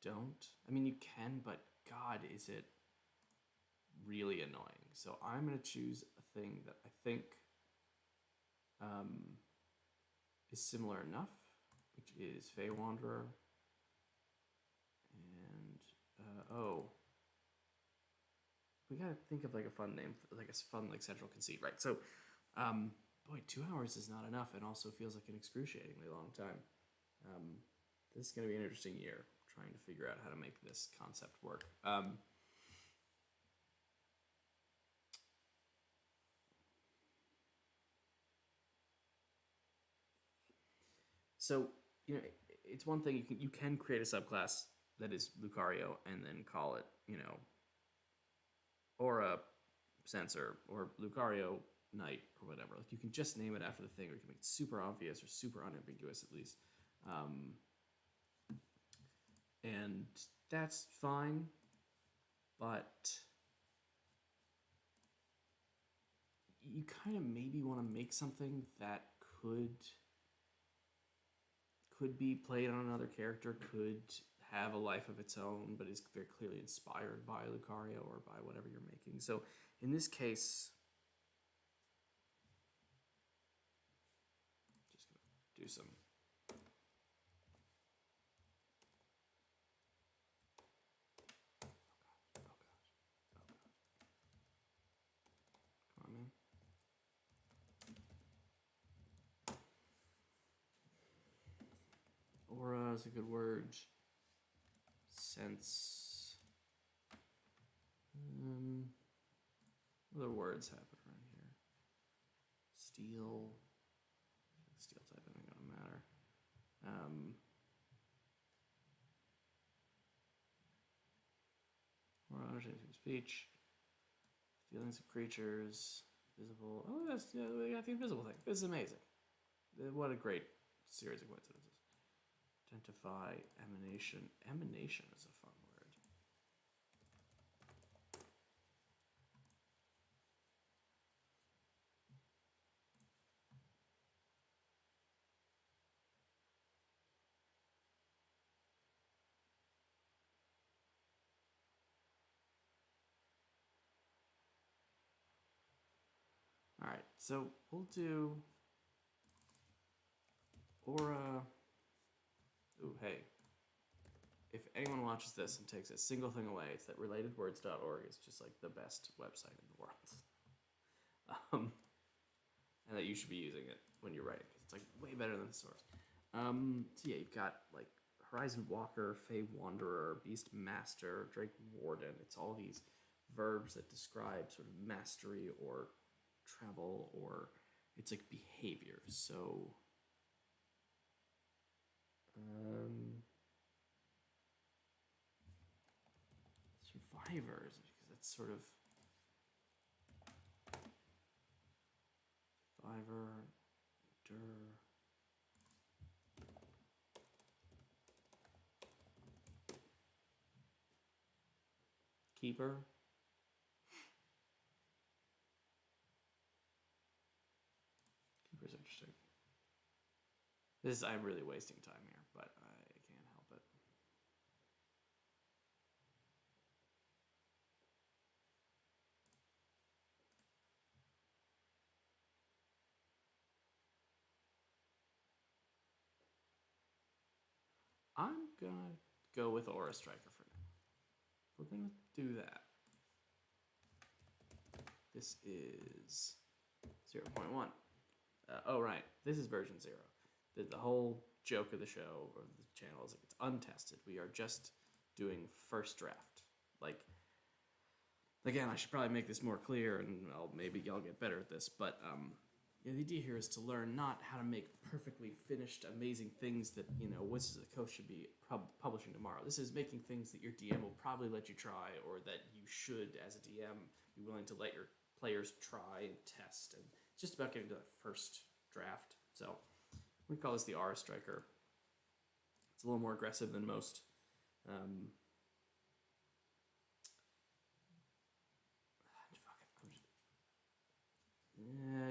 don't. I mean, you can, but God, is it really annoying. So I'm gonna choose a thing that I think is similar enough, which is Fey Wanderer, and we gotta think of like a fun name, like a fun like central conceit, right? So, boy, 2 hours is not enough, and also feels like an excruciatingly long time. This is gonna be an interesting year, trying to figure out how to make this concept work. So, you know, it's one thing you can create a subclass that is Lucario and then call it, you know, Aura Sensor or Lucario Knight or whatever. Like you can just name it after the thing, or you can make it super obvious or super unambiguous at least. And that's fine, but you kind of maybe want to make something that could be played on another character, could have a life of its own, but is very clearly inspired by Lucario or by whatever you're making. So in this case, just gonna do some. Oh gosh. Come on, man. Aura is a good word. Sense. What other words happen around here? Steel. Steel type isn't gonna matter. Or understanding speech. Feelings of creatures. Visible. Oh, that's, yeah, we got the invisible thing. This is amazing. What a great series of coincidences. Identify emanation. Emanation is a fun word. All right, so we'll do Aura. Ooh, hey. If anyone watches this and takes a single thing away, it's that relatedwords.org is just like the best website in the world. And that you should be using it when you're writing, because it's like way better than the source. So yeah, you've got like Horizon Walker, Fey Wanderer, Beast Master, Drake Warden. It's all these verbs that describe sort of mastery or travel, or it's like behavior. So survivors, because that's sort of survivor, endure. Keeper. Keeper's interesting. I'm really wasting time here, but I can't help it. I'm gonna go with Aura Striker for now. We're gonna do that. This is 0.1. Oh, right. This is version 0. The whole joke of the show or the channel is like it's untested. We are just doing first draft. Like, again, I should probably make this more clear, and maybe y'all get better at this. But yeah, the idea here is to learn not how to make perfectly finished, amazing things that Wizards of the Coast should be publishing tomorrow. This is making things that your DM will probably let you try, or that you should, as a DM, be willing to let your players try and test. And it's just about getting to that first draft. So we call this the Aura Striker. It's a little more aggressive than most.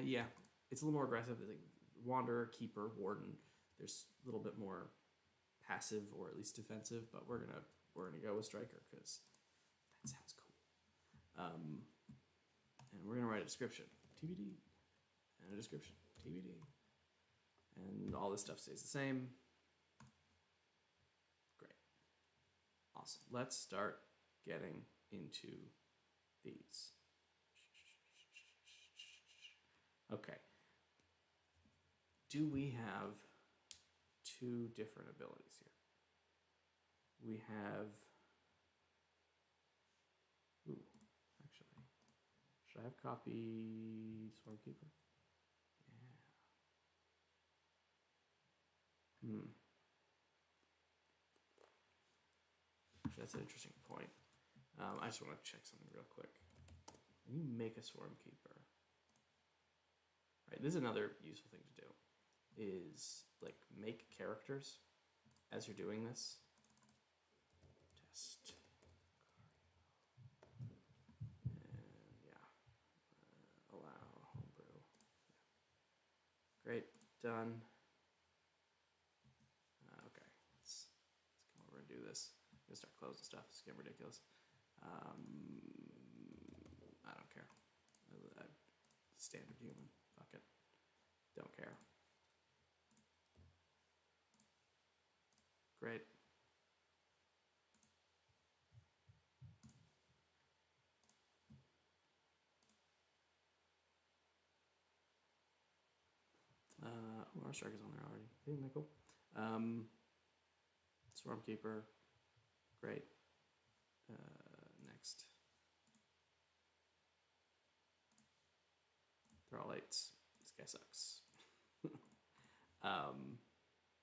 Yeah, it's a little more aggressive. It's like Wanderer, Keeper, Warden. There's a little bit more passive, or at least defensive. But we're gonna go with Striker because that sounds cool. And we're gonna write a description, TBD, and a description, TBD, and all this stuff stays the same. Great, awesome. Let's start getting into these. Okay. Do we have two different abilities here? We have. Ooh, actually, should I have copied Swarmkeeper? Yeah. Actually, that's an interesting point. I just want to check something real quick. When you make a Swarmkeeper. Right, this is another useful thing to do, is like make characters as you're doing this. Test. And yeah, allow homebrew. Yeah. Great, done. Okay, let's come over and do this. I'm gonna start closing stuff. It's getting ridiculous. I don't care. Standard human. Fuck it. Don't care. Great. Our Striker's on there already. Isn't that cool? Swarmkeeper. Great. Next. They're all 8s. This guy sucks.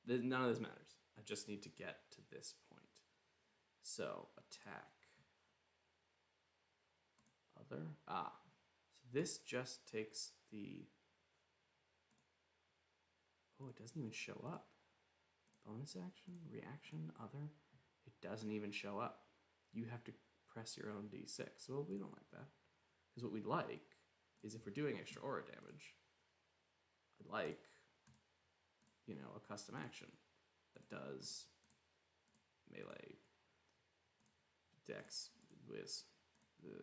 None of this matters. I just need to get to this point. So, attack. Other. So this just takes the... Oh, it doesn't even show up. Bonus action, reaction, other. It doesn't even show up. You have to press your own D6. Well, we don't like that. Because what we'd like is if we're doing extra aura damage, I'd like, a custom action that does melee dex with the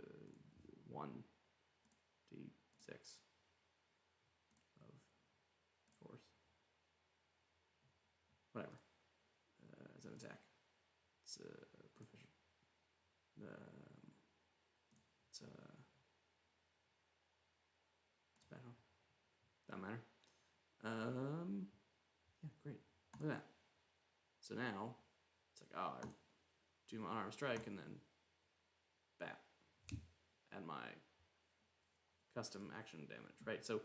1d6 of force. Whatever. As an attack. It's proficient. It's special. Doesn't matter. Yeah, great. Look at that. So now it's like, I do my unarmed strike and then bat. and my custom action damage, right? So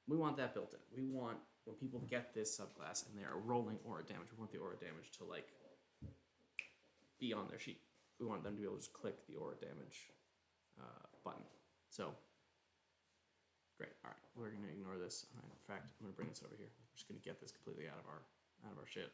we want that built in. We want, when people get this subclass and they are rolling aura damage, we want the aura damage to like be on their sheet. We want them to be able to just click the aura damage button. So great. All right, we're gonna ignore this. In fact, I'm gonna bring this over here. We're just gonna get this completely out of our shit.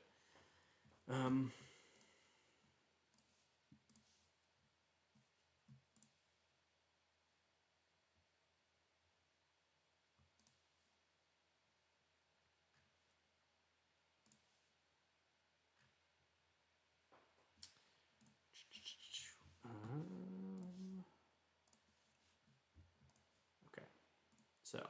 Okay, so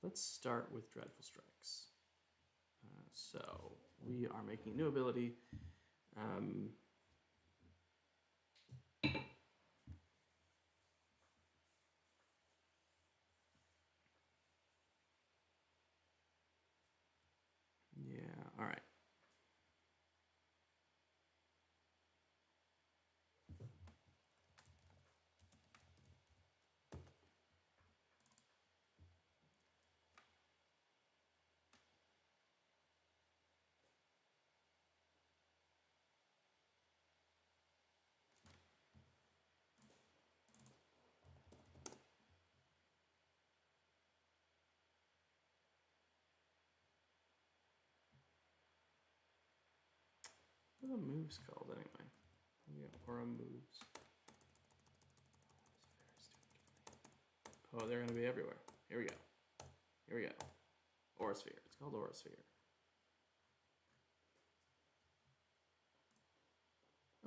let's start with Dreadful Strikes. So we are making a new ability. Yeah, all right. What are the moves called anyway? Yeah, aura moves. Oh, they're gonna be everywhere. Here we go. Here we go. Aura Sphere. It's called Aura Sphere.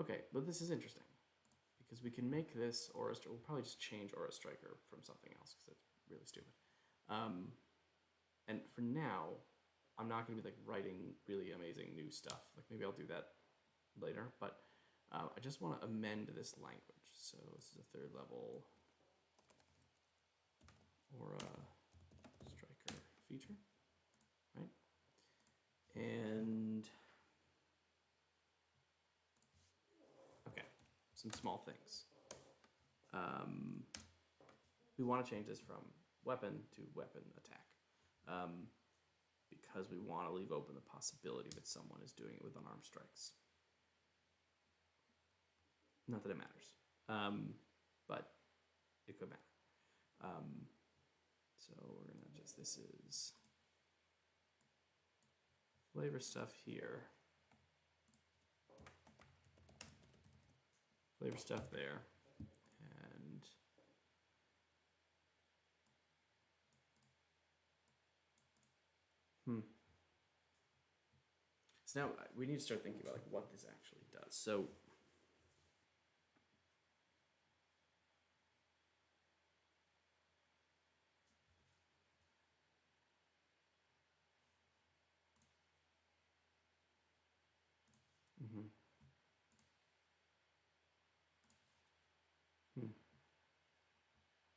Okay, but this is interesting because we can make this Aura Striker. We'll probably just change Aura Striker from something else because it's really stupid. And for now, I'm not going to be like writing really amazing new stuff. Like maybe I'll do that later, but I just want to amend this language. So this is a 3rd level Aura Striker feature, right? And okay, some small things. We want to change this from weapon to weapon attack because we want to leave open the possibility that someone is doing it with unarmed strikes. Not that it matters, but it could matter. So we're gonna just, this is flavor stuff here, flavor stuff there, and so now we need to start thinking about like what this actually does. So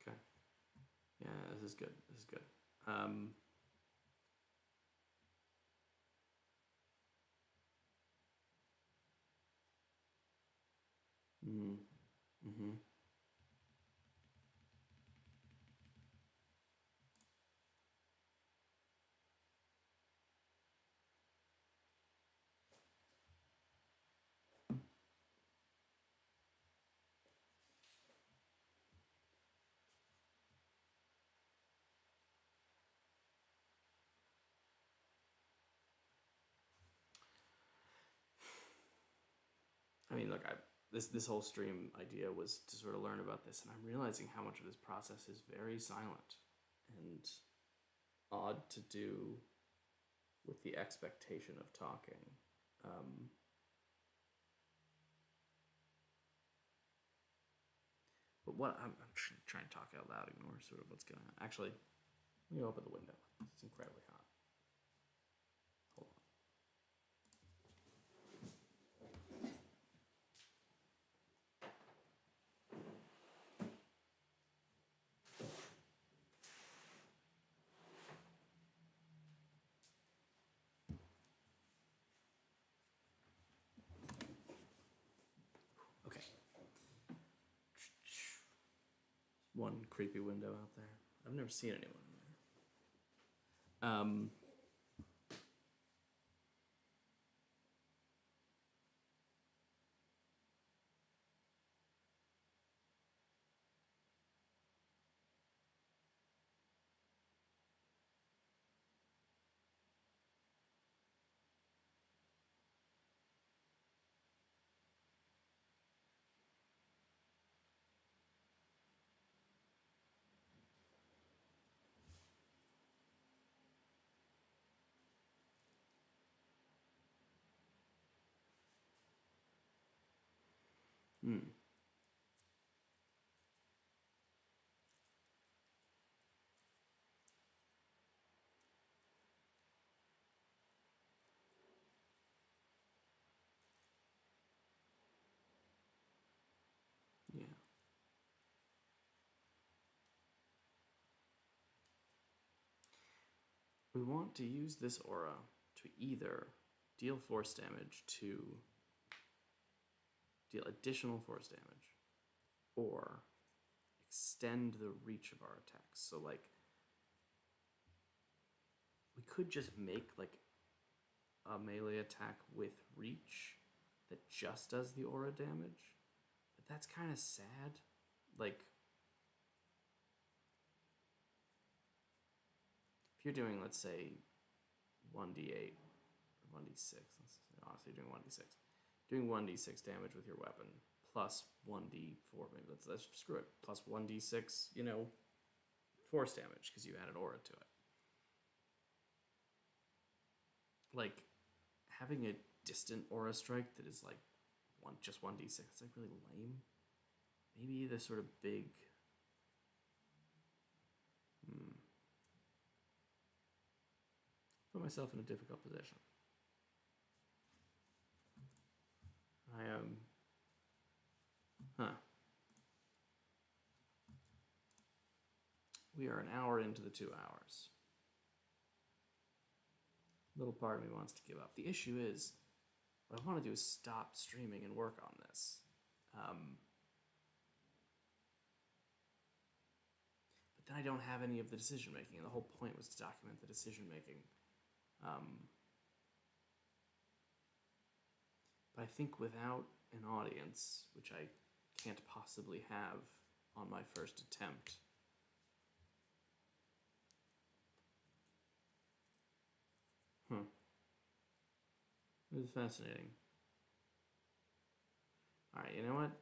okay, yeah, this is good. This is good. I mean, look, this whole stream idea was to sort of learn about this, and I'm realizing how much of this process is very silent and odd to do with the expectation of talking. But what I'm trying to talk out loud, ignore sort of what's going on. Actually, let me open the window. It's incredibly hot. Hold on. one creepy window out there. I've never seen anyone in there. Hmm. Yeah. We want to use this aura to either deal force damage to deal additional force damage, or extend the reach of our attacks. So like, we could just make like a melee attack with reach that just does the aura damage, but that's kind of sad. Like, if you're doing, let's say, 1d8 or 1d6, honestly, doing 1d6, doing 1d6 damage with your weapon plus 1d4, maybe let's screw it, plus 1d6, force damage because you added aura to it. Like, having a distant aura strike that is like just 1d6, it's like really lame. Maybe the sort of big put myself in a difficult position. I am we are an hour into the 2 hours. Little part of me wants to give up. The issue is, what I want to do is stop streaming and work on this. But then I don't have any of the decision making, and the whole point was to document the decision making. But I think without an audience, which I can't possibly have on my first attempt, it was fascinating. Alright, you know what?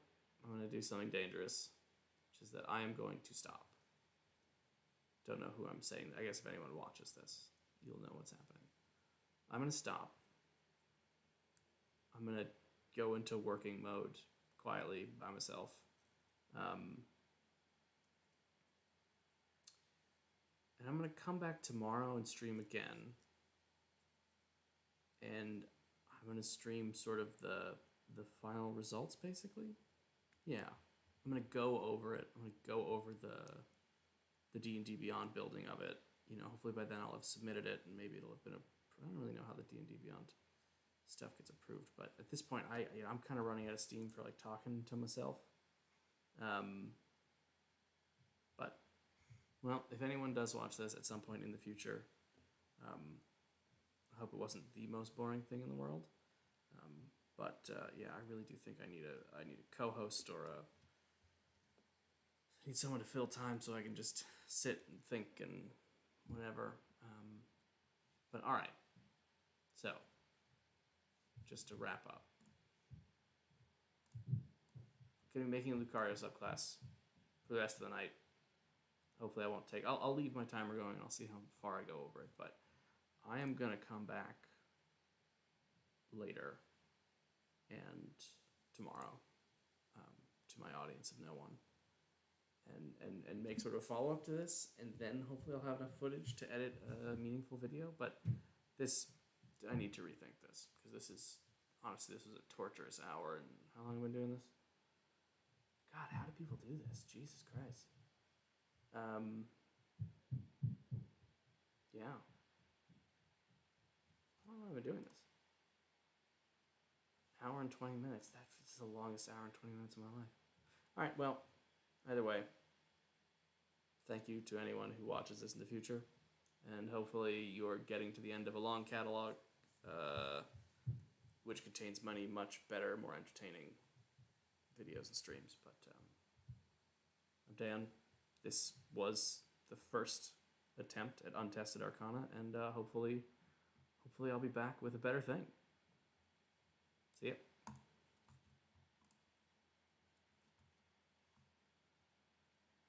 I'm going to do something dangerous, which is that I am going to stop. Don't know who I'm saying. I guess if anyone watches this, you'll know what's happening. I'm going to stop. I'm going to go into working mode quietly by myself. And I'm going to come back tomorrow and stream again. And I'm going to stream sort of the final results, basically. Yeah. I'm going to go over it. I'm going to go over the D&D Beyond building of it. Hopefully by then I'll have submitted it, and maybe it'll have been I don't really know how the D&D Beyond stuff gets approved, but at this point, I'm kind of running out of steam for like talking to myself. But, well, if anyone does watch this at some point in the future, I hope it wasn't the most boring thing in the world. But yeah, I really do think I need a co-host, or I need someone to fill time so I can just sit and think and whatever. But all right, so just to wrap up, I'm gonna be making a Lucario subclass for the rest of the night. Hopefully, I won't take. I'll leave my timer going, and I'll see how far I go over it. But I am gonna come back later and tomorrow to my audience of no one, and make sort of a follow-up to this, and then hopefully I'll have enough footage to edit a meaningful video. But I need to rethink this, because this was a torturous hour. And how long have I been doing this? God, how do people do this? Jesus Christ. Yeah. How long have I been doing this? Hour and 20 minutes. That's the longest hour and 20 minutes of my life. All right, well, either way, thank you to anyone who watches this in the future. And hopefully you're getting to the end of a long catalog, which contains many much better, more entertaining videos and streams. But I'm Dan. This was the first attempt at Untested Arcana, and hopefully I'll be back with a better thing. See ya.